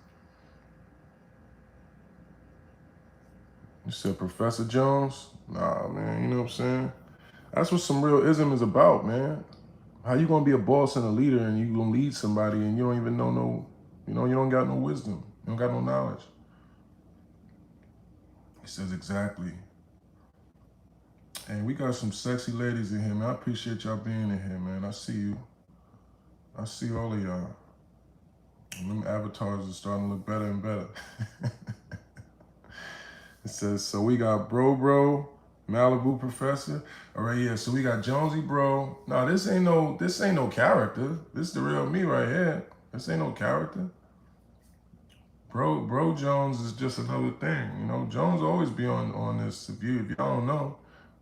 You said Professor Jones? Nah, man, you know what I'm saying? That's what some real ism is about, man. How you gonna be a boss and a leader and you gonna lead somebody and you don't even know you don't got no wisdom. You don't got no knowledge. He says exactly. And we got some sexy ladies in here, man. I appreciate y'all being in here, man. I see you. I see all of y'all. And them avatars are starting to look better and better. It says, so we got Bro, Malibu Professor. All right, yeah, so we got Jonesy Bro. No, this ain't no character. This is the real me right here. This ain't no character. Bro Jones is just another thing. You know, Jones always be on this. If y'all don't know,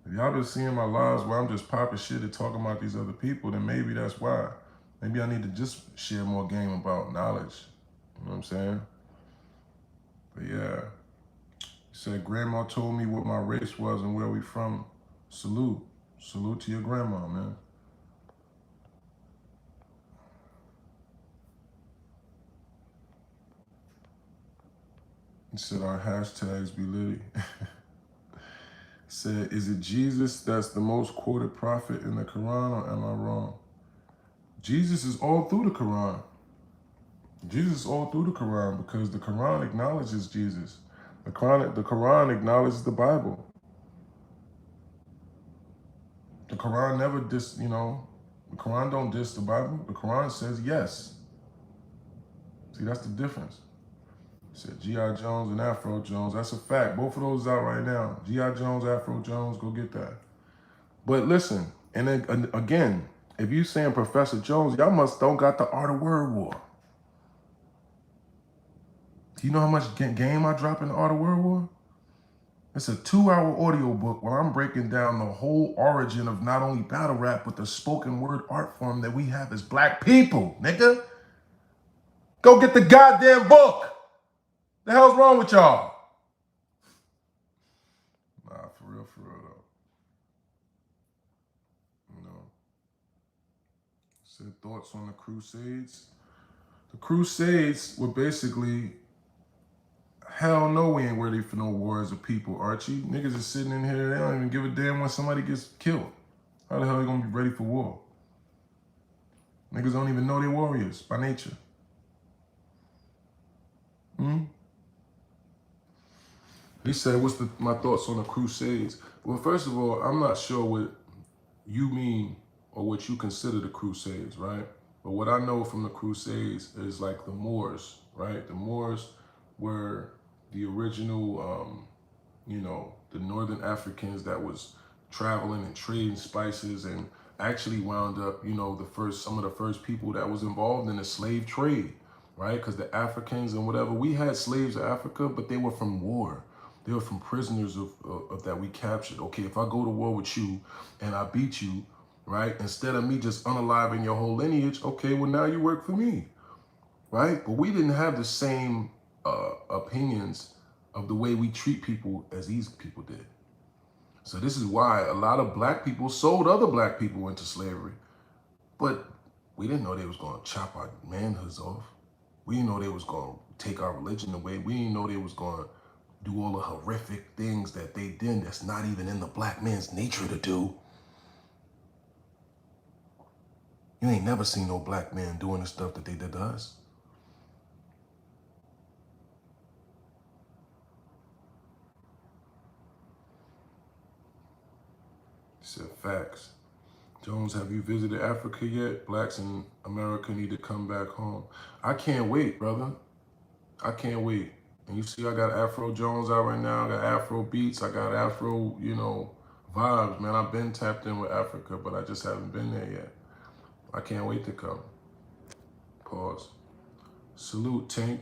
if y'all been seeing my lives where I'm just popping shit and talking about these other people, then maybe that's why. Maybe I need to just share more game about knowledge. You know what I'm saying? But yeah. He said, Grandma told me what my race was and where we from. Salute. Salute to your grandma, man. He said, our hashtags be litty. Said, is it Jesus that's the most quoted prophet in the Quran, or am I wrong? Jesus is all through the Quran. Jesus is all through the Quran because the Quran acknowledges Jesus. The Quran acknowledges the Bible. The Quran never the Quran don't diss the Bible. The Quran says yes. See, that's the difference. It said G.I. Jones and Afro Jones. That's a fact. Both of those out right now. G.I. Jones, Afro Jones, go get that. But listen, and then again, if you saying Professor Jones, y'all don't got the Art of Word War. Do you know how much game I drop in the Art of Word War? It's a 2-hour audio book where I'm breaking down the whole origin of not only battle rap, but the spoken word art form that we have as black people, nigga. Go get the goddamn book. The hell's wrong with y'all? Nah, for real though. You know. Said thoughts on the Crusades. The Crusades were basically, hell no, we ain't ready for no war as a people, Archie. Niggas is sitting in here, they don't even give a damn when somebody gets killed. How the hell are they gonna be ready for war? Niggas don't even know they're warriors by nature. He said, what's my thoughts on the Crusades? Well, first of all, I'm not sure what you mean or what you consider the Crusades, right? But what I know from the Crusades is like the Moors, right? The Moors were the original, the Northern Africans that was traveling and trading spices and actually wound up, some of the first people that was involved in the slave trade, right? Because the Africans and whatever, we had slaves in Africa, but they were from war. They were from prisoners of that we captured. Okay, if I go to war with you and I beat you, right? Instead of me just unaliving your whole lineage, okay, well now you work for me, right? But we didn't have the same opinions of the way we treat people as these people did. So this is why a lot of black people sold other black people into slavery. But we didn't know they was going to chop our manhoods off. We didn't know they was going to take our religion away. We didn't know they was going to do all the horrific things that they did that's not even in the black man's nature to do. You ain't never seen no black man doing the stuff that they did to us. He said, facts. Jones, have you visited Africa yet? Blacks in America need to come back home. I can't wait, brother. I can't wait. And you see, I got Afro Jones out right now. I got Afro beats. I got Afro, vibes, man. I've been tapped in with Africa, but I just haven't been there yet. I can't wait to come. Pause. Salute, Tank.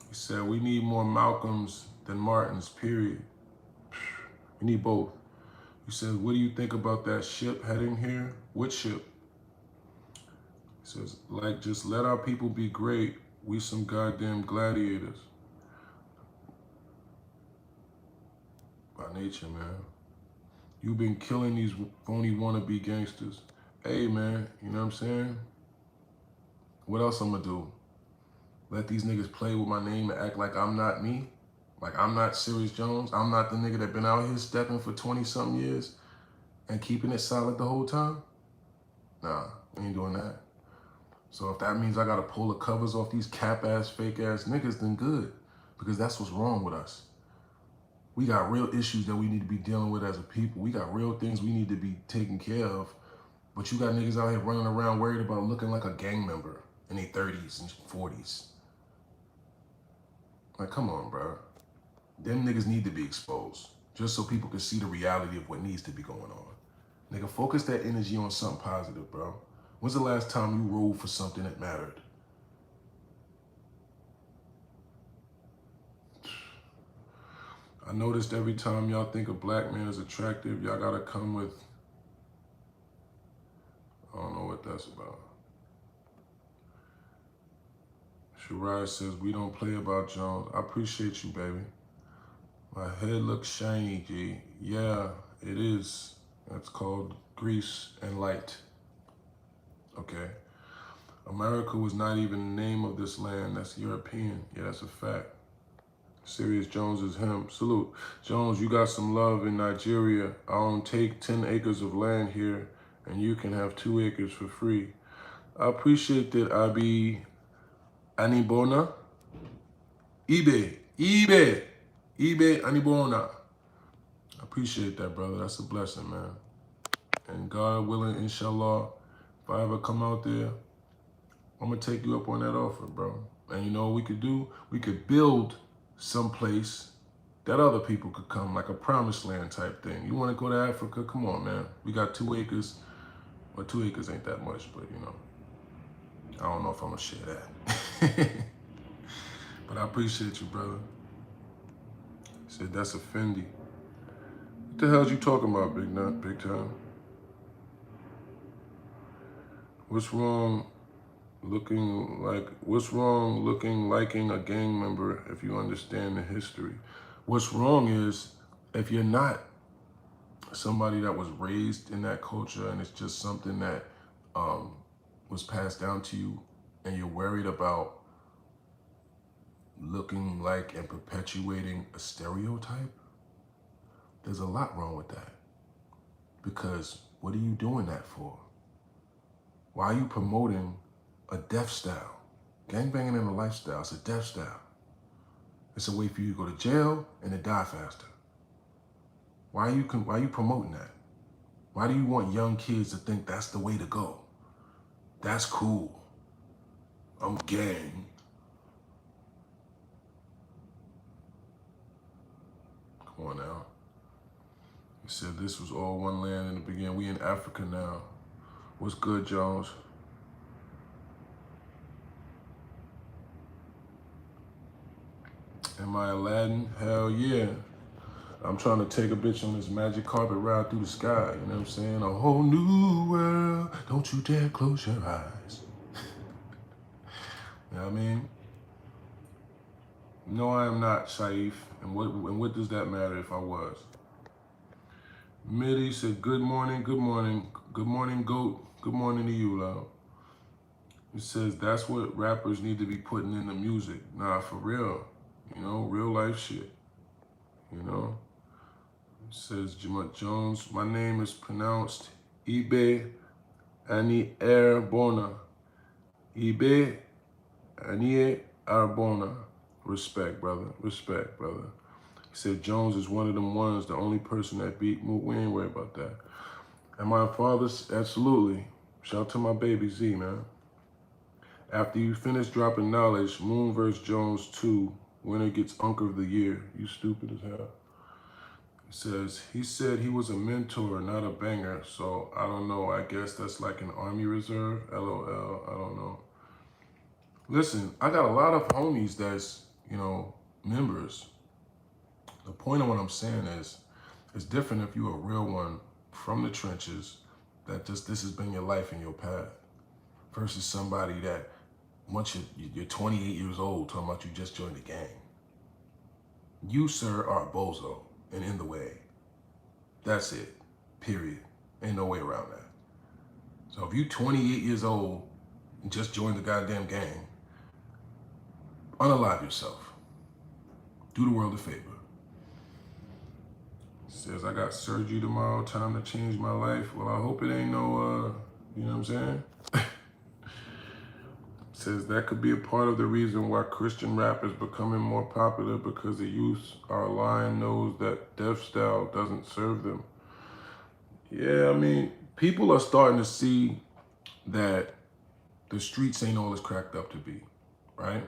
He said, we need more Malcolms than Martins, period. We need both. He says, what do you think about that ship heading here? Which ship? He says, just let our people be great. We some goddamn gladiators. By nature, man. You've been killing these phony wannabe gangsters. Hey, man, you know what I'm saying? What else I'm gonna do? Let these niggas play with my name and act like I'm not me? Like I'm not Serius Jones? I'm not the nigga that been out here stepping for 20-something years and keeping it solid the whole time? Nah, we ain't doing that. So if that means I gotta pull the covers off these cap-ass, fake-ass niggas, then good. Because that's what's wrong with us. We got real issues that we need to be dealing with as a people. We got real things we need to be taking care of. But you got niggas out here running around worried about looking like a gang member in their 30s and 40s. Like, come on, bro. Them niggas need to be exposed just so people can see the reality of what needs to be going on. Nigga, focus that energy on something positive, bro. When's the last time you ruled for something that mattered? I noticed every time y'all think a black man is attractive, y'all gotta come with, I don't know what that's about. Shirai says, we don't play about Jones. I appreciate you, baby. My head looks shiny, G. Yeah, it is. That's called grease and light. Okay. America was not even the name of this land. That's European. Yeah, that's a fact. Serius Jones is him. Salute. Jones, you got some love in Nigeria. I'll take 10 acres of land here and you can have 2 acres for free. I appreciate that, Abi Anibona. eBay Anibona. I appreciate that, brother. That's a blessing, man. And God willing, inshallah, if I ever come out there, I'm gonna take you up on that offer, bro. And you know what we could do? We could build someplace that other people could come, like a promised land type thing. You wanna go to Africa? Come on, man. We got 2 acres. Well, 2 acres ain't that much, but you know, I don't know if I'm gonna share that. But I appreciate you, brother. He said, that's a Fendi. What the hell's you talking about, Big Nut, Big Time? What's wrong looking liking a gang member if you understand the history? What's wrong is if you're not somebody that was raised in that culture and it's just something that was passed down to you and you're worried about looking like and perpetuating a stereotype, there's a lot wrong with that. Because what are you doing that for? Why are you promoting a death style? Gangbanging in a lifestyle, it's a death style. It's a way for you to go to jail and to die faster. Why are you promoting that? Why do you want young kids to think that's the way to go? That's cool. I'm gang. Come on now. He said this was all one land in the beginning. We in Africa now. What's good, Jones? Am I Aladdin? Hell yeah. I'm trying to take a bitch on this magic carpet ride through the sky. You know what I'm saying? A whole new world. Don't you dare close your eyes. You know what I mean? No, I am not, Saif. And what does that matter if I was? Mitty said, good morning, good morning. Good morning, GOAT. Good morning to you, love. It says, that's what rappers need to be putting in the music. Nah, for real. You know, real life shit. You know? It says, Jamut Jones, my name is pronounced Ibe Ani Arbona. Ibe Ani Arbona. Respect, brother. Respect, brother. He said Jones is one of them ones, the only person that beat Moot. We ain't worried about that. And my father's, absolutely. Shout out to my baby Z, man. After you finish dropping knowledge, Moon vs. Jones 2, winner gets Unk of the Year. You stupid as hell. He says, he said he was a mentor, not a banger, so I don't know. I guess that's like an Army Reserve. LOL, I don't know. Listen, I got a lot of homies that's, you know, members. The point of what I'm saying is, it's different if you're a real one from the trenches, that just this has been your life and your path, versus somebody that once you're 28 years old talking about you just joined the gang. You, sir, are a bozo and in the way. That's it, period. Ain't no way around that. So if you 28 years old and just joined the goddamn gang, unalive yourself. Do the world a favor. Says, I got surgery tomorrow, time to change my life. Well, I hope it ain't no, you know what I'm saying? Says, that could be a part of the reason why Christian rap is becoming more popular, because the youth are lying, knows that death style doesn't serve them. Yeah, I mean, people are starting to see that the streets ain't all it's cracked up to be, right?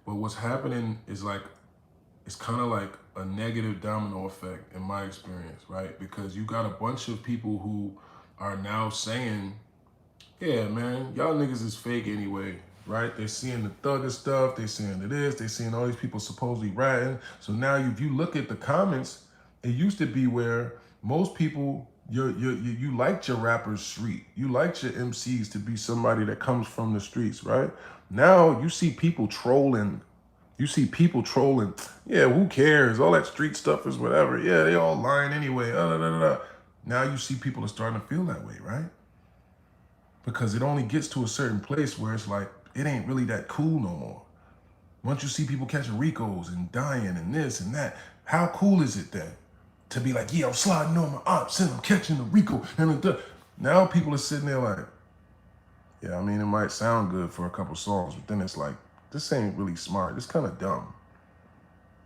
But what's happening is like, it's kind of like a negative domino effect in my experience, right? Because you got a bunch of people who are now saying, yeah, man, y'all niggas is fake anyway, right? They're seeing the thugger stuff, they're seeing the this, they're seeing all these people supposedly ratting. So now if you look at the comments, it used to be where most people, you liked your rappers street. You liked your MCs to be somebody that comes from the streets, right? Now you see people trolling. Yeah, who cares? All that street stuff is whatever. Yeah, they all lying anyway. Now you see people are starting to feel that way, right? Because it only gets to a certain place where it's like, it ain't really that cool no more. Once you see people catching Ricos and dying and this and that, how cool is it then? To be like, yeah, I'm sliding on my ops and I'm catching the Rico. And now people are sitting there like, Yeah, I mean, it might sound good for a couple songs, but then it's like, this ain't really smart. It's kind of dumb.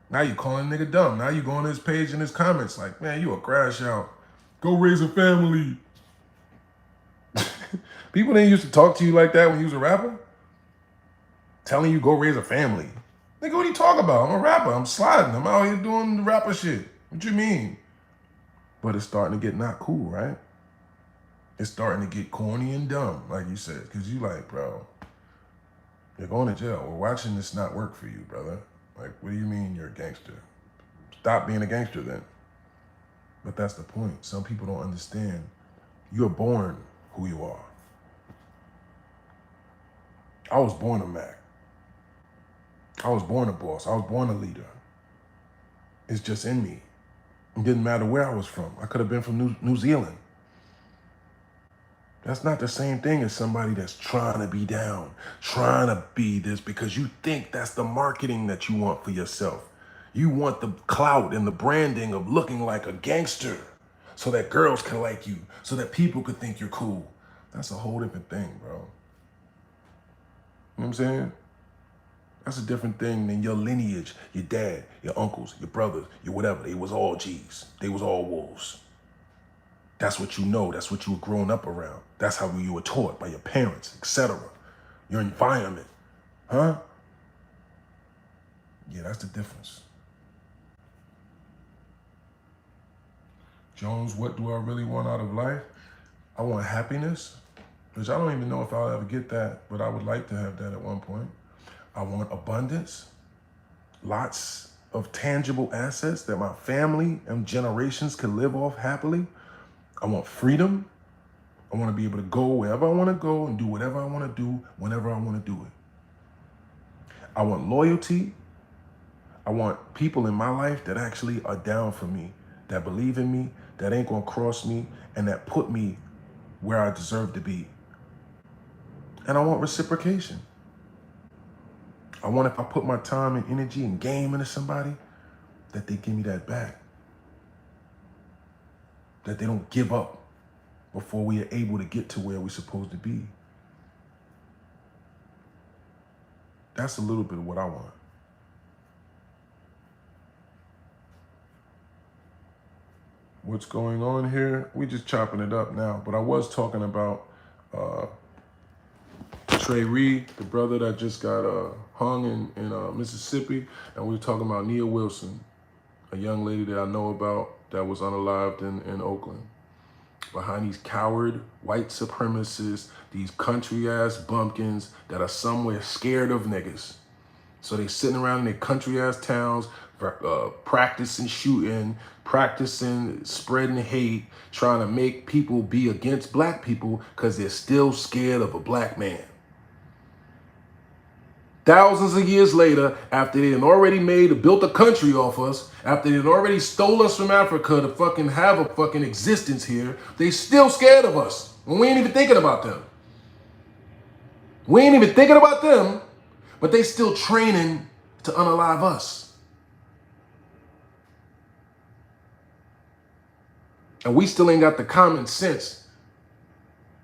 Now you calling a nigga dumb. Now you go on his page and his comments like, man, you a crash out. Go raise a family. People didn't used to talk to you like that when you was a rapper. Telling you go raise a family. Nigga, what are you talking about? I'm a rapper. I'm sliding. I'm out here doing the rapper shit. What you mean? But it's starting to get not cool, right? It's starting to get corny and dumb, like you said. Because you like, bro, you're going to jail. We're watching this not work for you, brother. Like, what do you mean you're a gangster? Stop being a gangster then. But that's the point. Some people don't understand. You're born who you are. I was born a Mac. I was born a boss. I was born a leader. It's just in me. It didn't matter where I was from. I could have been from New Zealand. That's not the same thing as somebody that's trying to be down, trying to be this because you think that's the marketing that you want for yourself. You want the clout and the branding of looking like a gangster so that girls can like you, so that people could think you're cool. That's a whole different thing, bro. You know what I'm saying? That's a different thing than your lineage, your dad, your uncles, your brothers, your whatever. They was all G's. They was all wolves. That's what you know. That's what you were growing up around. That's how you were taught by your parents, etc. Your environment. Huh? Yeah, that's the difference. Jones, what do I really want out of life? I want happiness, which I don't even know if I'll ever get that, but I would like to have that at one point. I want abundance, lots of tangible assets that my family and generations can live off happily. I want freedom. I want to be able to go wherever I want to go and do whatever I want to do whenever I want to do it. I want loyalty. I want people in my life that actually are down for me, that believe in me, that ain't going to cross me, and that put me where I deserve to be. And I want reciprocation. I want if I put my time and energy and game into somebody, that they give me that back. That they don't give up before we are able to get to where we're supposed to be. That's a little bit of what I want. What's going on here? We just chopping it up now, but I was talking about Trae Reed, the brother that just got hung in Mississippi, and we were talking about Nia Wilson, a young lady that I know about that was unalived in Oakland. Behind these coward white supremacists, these country ass bumpkins that are somewhere scared of niggas. So they sitting around in their country ass towns, practicing shooting, practicing spreading hate, trying to make people be against black people because they're still scared of a black man. Thousands of years later, after they had already built a country off us, after they had already stole us from Africa to fucking have a fucking existence here, they still scared of us. And we ain't even thinking about them. We ain't even thinking about them, but they still training to unalive us. And we still ain't got the common sense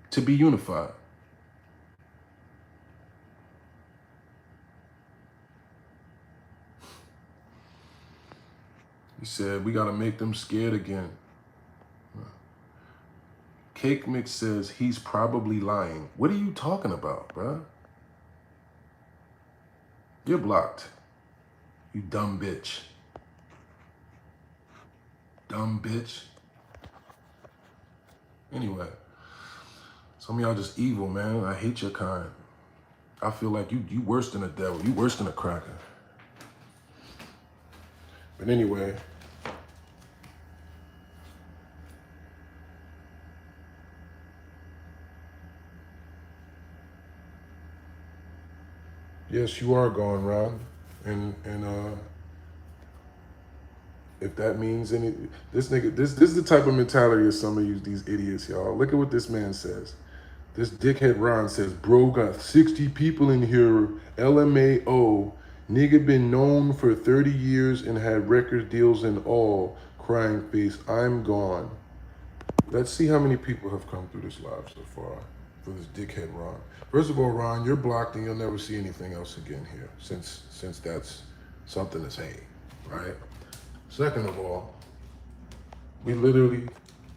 to be unified. He said, we got to make them scared again. Cake Mix says he's probably lying. What are you talking about, bruh? You're blocked. You dumb bitch. Dumb bitch. Anyway, some of y'all just evil, man. I hate your kind. I feel like you worse than a devil. You worse than a cracker. But anyway, yes, you are going, Ron. And if that means any, this is the type of mentality of some of you, these idiots, y'all. Look at what this man says. This dickhead Ron says, bro got 60 people in here, LMAO. Nigga been known for 30 years and had record deals and all. Crying face, I'm gone. Let's see how many people have come through this live so far. for this dickhead Ron. First of all, Ron, you're blocked and you'll never see anything else again here since that's something to say, right? Second of all, we literally,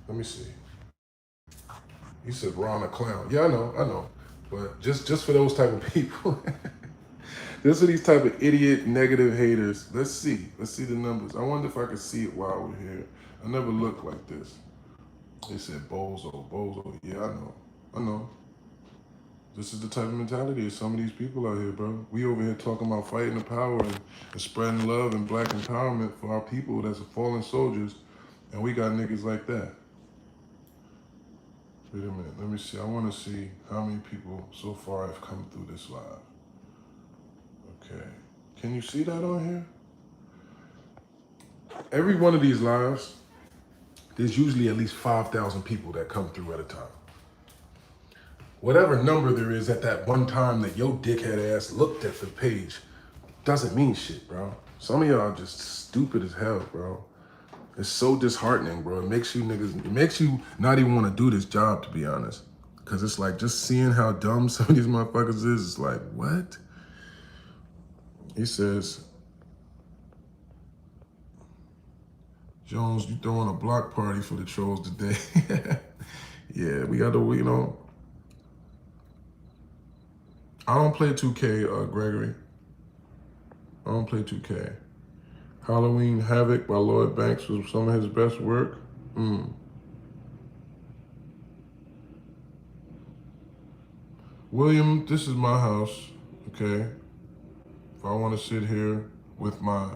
let me see. You said Ron a clown. Yeah, I know. But just for those type of people, just for these type of idiot negative haters, let's see the numbers. I wonder if I can see it while we're here. I never looked like this. They said bozo. Yeah, I know. This is the type of mentality of some of these people out here, bro. We over here talking about fighting the power and spreading love and black empowerment for our people that's fallen soldiers, and we got niggas like that. Wait a minute, let me see. I want to see how many people so far have come through this live. Okay, can you see that on here? Every one of these lives, there's usually at least 5,000 people that come through at a time. Whatever number there is at that one time that your dickhead ass looked at the page doesn't mean shit, bro. Some of y'all are just stupid as hell, bro. It's so disheartening, bro. It makes you not even want to do this job, to be honest. Because it's like just seeing how dumb some of these motherfuckers is, it's like, what? He says, Jones, you throwing a block party for the trolls today. Yeah, we got to, I don't play 2K, Gregory. I don't play 2K. Halloween Havoc by Lloyd Banks was some of his best work. William, this is my house, okay? If I want to sit here with my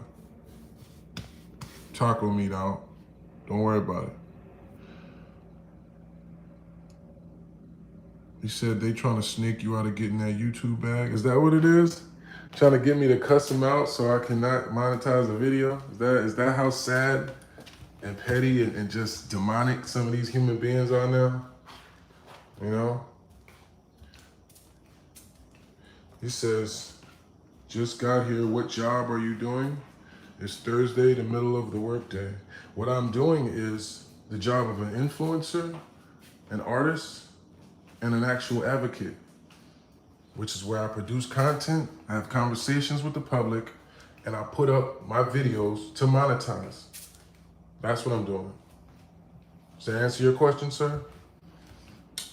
taco meat out, don't worry about it. He said they trying to snake you out of getting that YouTube bag. Is that what it is? Trying to get me to cuss them out so I cannot monetize the video? Is that how sad and petty and just demonic some of these human beings are now? You know? He says, just got here, what job are you doing? It's Thursday, the middle of the workday. What I'm doing is the job of an influencer, an artist, and an actual advocate, which is where I produce content, I have conversations with the public, and I put up my videos to monetize. That's what I'm doing. Does that answer your question, sir?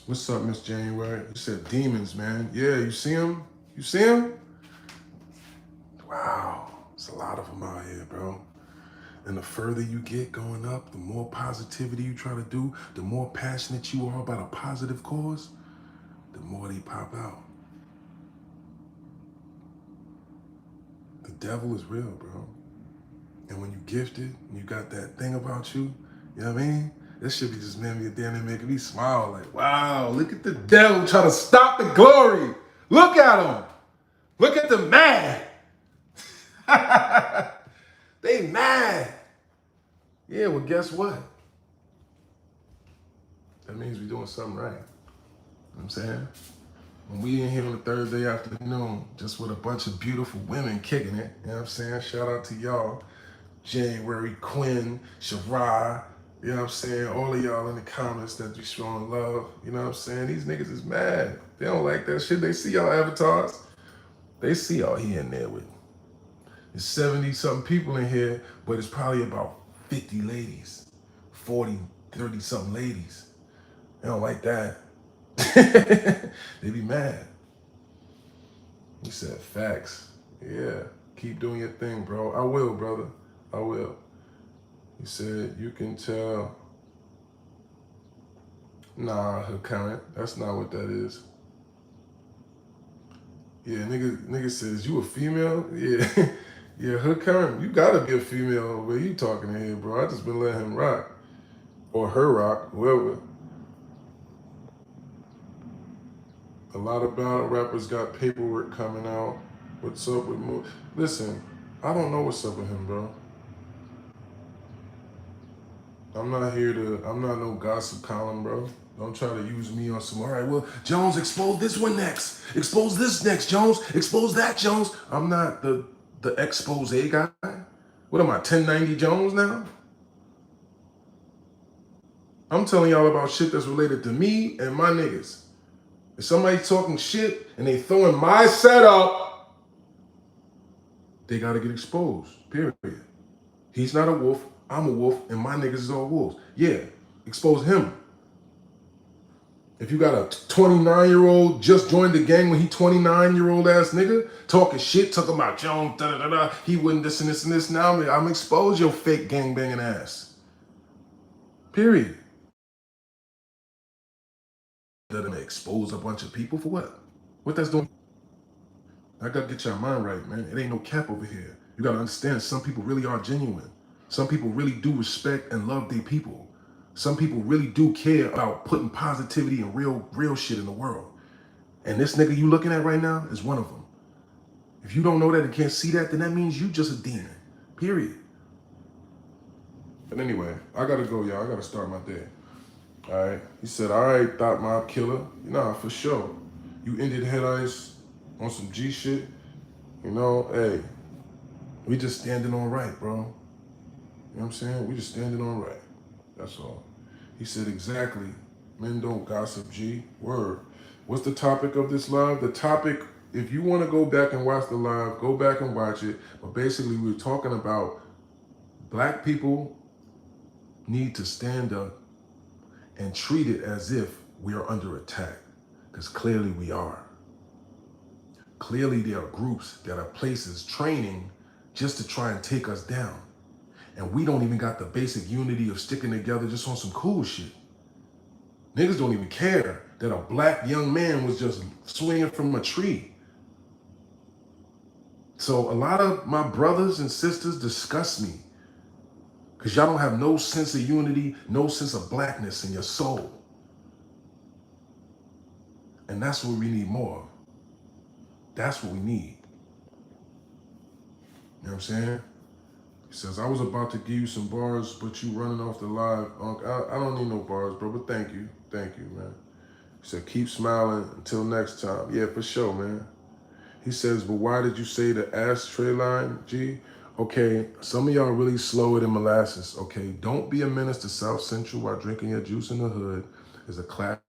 What's up, Miss January? You said demons, man. Yeah, you see them? You see them? Wow, there's a lot of them out here, bro. And the further you get going up, the more positivity you try to do, the more passionate you are about a positive cause, the more they pop out. The devil is real, bro. And when you gifted, and you got that thing about you, you know what I mean? This should be just making me smile like, wow, look at the devil trying to stop the glory. Look at him. Look at them mad. They mad. Yeah, well, guess what? That means we're doing something right. You know what I'm saying? When we in here on a Thursday afternoon, just with a bunch of beautiful women kicking it, you know what I'm saying? Shout out to y'all. January, Quinn, Shirai, you know what I'm saying? All of y'all in the comments that be showing love, you know what I'm saying? These niggas is mad. They don't like that shit. They see y'all avatars. They see y'all here and there with me. There's 70-something people in here, but it's probably about 50 ladies, 40, 30-something ladies. They don't like that. They be mad. He said, facts. Yeah, keep doing your thing, bro. I will, brother. I will. He said, you can tell. Nah, her current. That's not what that is. Yeah, nigga says, you a female? Yeah. Yeah, her current. You gotta be a female. Where you talking to here, bro? I just been letting him rock. Or her rock, whoever. A lot of battle rappers got paperwork coming out. What's up with Mo? Listen, I don't know what's up with him, bro. I'm not no gossip column, bro. Don't try to use me on some, all right, well, Jones, expose this one next. Expose this next, Jones. Expose that, Jones. I'm not the expose guy. What am I, 1090 Jones now? I'm telling y'all about shit that's related to me and my niggas. If somebody's talking shit and they throwing my setup, they gotta get exposed, period. He's not a wolf, I'm a wolf, and my niggas is all wolves. Yeah, expose him. If you got a 29-year-old just joined the gang when he 29-year-old ass nigga, talking shit, talking about Jones, da-da-da-da, he wouldn't this and this and this, now I'm expose your fake gang banging ass. Period. Doesn't expose a bunch of people for what? What that's doing? I gotta get your mind right, man. It ain't no cap over here. You gotta understand, some people really are genuine. Some people really do respect and love their people. Some people really do care about putting positivity and real shit in the world. And this nigga you looking at right now is one of them. If you don't know that and can't see that, then that means you just a demon. Period. But anyway, I gotta go, y'all. I gotta start my day. All right. He said, all right, Thought Mob Killer. Nah, for sure. You ended Head Ice on some G shit. You know, hey, we just standing on right, bro. You know what I'm saying? We just standing on right. That's all. He said, exactly. Men don't gossip, G. Word. What's the topic of this live? The topic, if you want to go back and watch the live, go back and watch it. But basically, we were talking about black people need to stand up and treat it as if we are under attack. Because clearly we are. Clearly there are groups that are places training just to try and take us down. And we don't even got the basic unity of sticking together just on some cool shit. Niggas don't even care that a black young man was just swinging from a tree. So a lot of my brothers and sisters disgust me because y'all don't have no sense of unity, no sense of blackness in your soul. And that's what we need more of. That's what we need. You know what I'm saying? He says, I was about to give you some bars, but you running off the live. I don't need no bars, bro, but thank you. Thank you, man. He said, keep smiling until next time. Yeah, for sure, man. He says, but why did you say the ashtray line, G? Okay, some of y'all really slower than molasses, okay? Don't be a menace to South Central while drinking your juice in the hood is a classic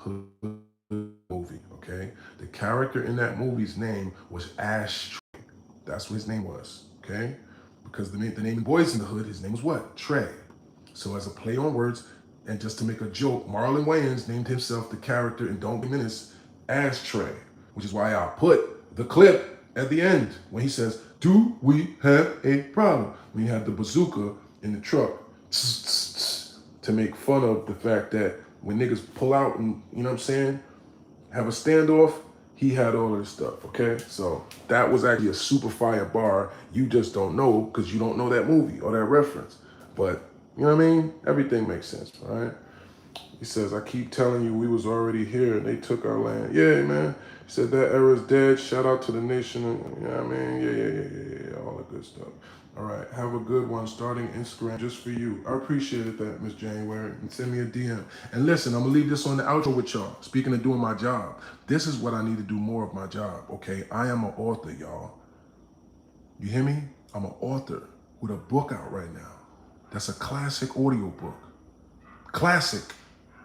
movie, okay? The character in that movie's name was Ashtray. That's what his name was, okay? Because the name of Boys in the Hood, his name was what? Trey. So as a play on words, and just to make a joke, Marlon Wayans named himself the character in Don't Be Menace as Trey, which is why I put the clip at the end when he says, do we have a problem? When he had the bazooka in the truck to make fun of the fact that when niggas pull out and, you know what I'm saying, have a standoff, he had all of this stuff, okay? So that was actually a super fire bar. You just don't know because you don't know that movie or that reference. But, you know what I mean? Everything makes sense, all right? He says, I keep telling you we was already here and they took our land. Yeah, man. He said, that era's dead. Shout out to the nation. You know what I mean? Yeah. All that good stuff. All right. Have a good one. Starting Instagram just for you. I appreciate that, Miss January. And send me a DM. And listen, I'm going to leave this on the outro with y'all. Speaking of doing my job, this is what I need to do more of my job, okay? I am an author, y'all. You hear me? I'm an author with a book out right now. That's a classic audio book. Classic.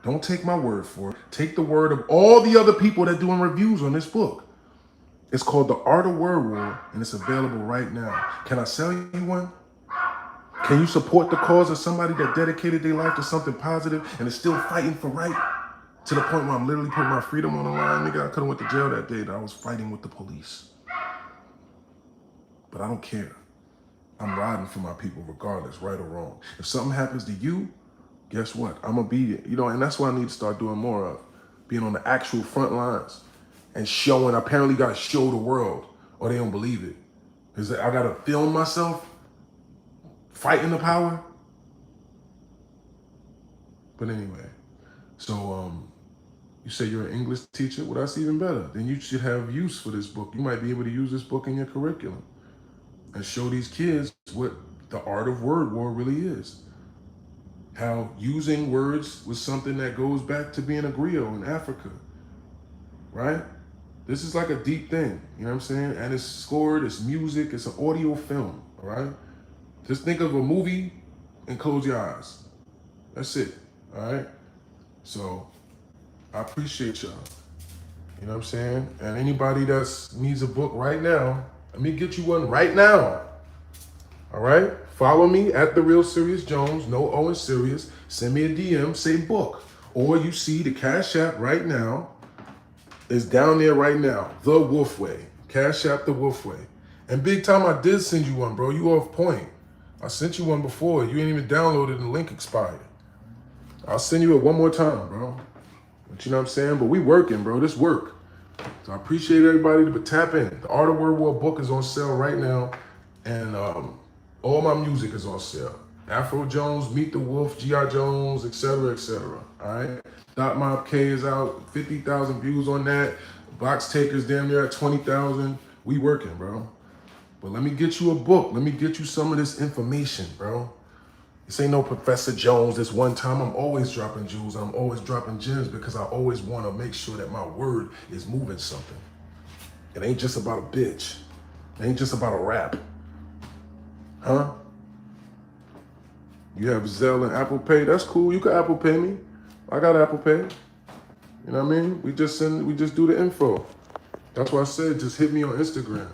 Don't take my word for it. Take the word of all the other people that are doing reviews on this book. It's called The Art of Word War, and it's available right now. Can I sell you one? Can you support the cause of somebody that dedicated their life to something positive and is still fighting for right? To the point where I'm literally putting my freedom on the line. Nigga, I could have went to jail that day that I was fighting with the police. But I don't care. I'm riding for my people regardless, right or wrong. If something happens to you, guess what? I'm gonna be, and that's what I need to start doing more of. Being on the actual front lines and showing, I apparently gotta show the world or they don't believe it. Is that I gotta film myself fighting the power? But anyway, so you say you're an English teacher? Well, that's even better. Then you should have use for this book. You might be able to use this book in your curriculum and show these kids what the art of word war really is. How using words was something that goes back to being a griot in Africa, right? This is like a deep thing, you know what I'm saying? And it's scored, it's music, it's an audio film, all right? Just think of a movie and close your eyes. That's it, all right? So I appreciate y'all. You know what I'm saying? And anybody that needs a book right now, let me get you one right now. All right? Follow me at The Real Serious Jones, no O in Serious. Send me a DM, say book. Or you see the Cash App right now is down there right now. The Wolf Way. Cash App The Wolf Way. And big time, I did send you one, bro. You off point. I sent you one before. You ain't even downloaded and the link expired. I'll send you it one more time, bro. But you know what I'm saying? But we working, bro. This work. So I appreciate everybody, but tap in. The Art of Word War book is on sale right now. And all my music is on sale. Afro Jones, Meet the Wolf, G.I. Jones, etc., etc. All right? Dot Mob K is out, 50,000 views on that. Box Takers damn near at 20,000. We working, bro. But let me get you a book. Let me get you some of this information, bro. This ain't no Professor Jones. This one time, I'm always dropping jewels. I'm always dropping gems because I always want to make sure that my word is moving something. It ain't just about a bitch. It ain't just about a rap. Huh? You have Zelle and Apple Pay. That's cool. You can Apple Pay me. I got Apple Pay. You know what I mean? We just do the info. That's why I said just hit me on Instagram.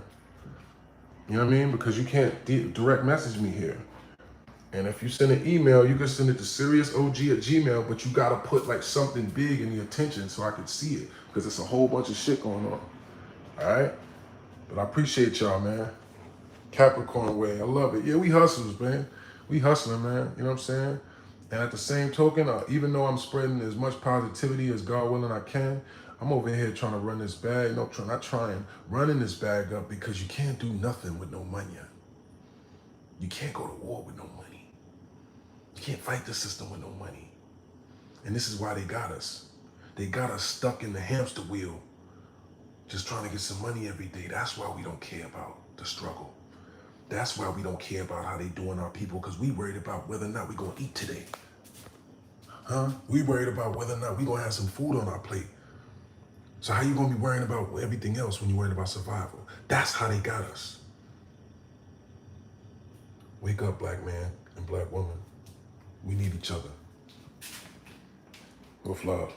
You know what I mean? Because you can't direct message me here. And if you send an email, you can send it to seriousog@gmail, but you gotta put like something big in the attention so I can see it. Because it's a whole bunch of shit going on. All right? But I appreciate y'all, man. Capricorn way. I love it. Yeah, we hustlers, man. We hustling, man. You know what I'm saying? And at the same token, even though I'm spreading as much positivity as God willing I can, I'm over here trying to run this bag. No, not trying. Running this bag up because you can't do nothing with no money. You can't go to war with no money. You can't fight the system with no money. And this is why they got us. They got us stuck in the hamster wheel, just trying to get some money every day. That's why we don't care about the struggle. That's why we don't care about how they doing our people, because we worried about whether or not we gonna eat today. Huh? We worried about whether or not we gonna have some food on our plate. So how you gonna be worrying about everything else when you're worried about survival? That's how they got us. Wake up, black man and black woman. We need each other. With love.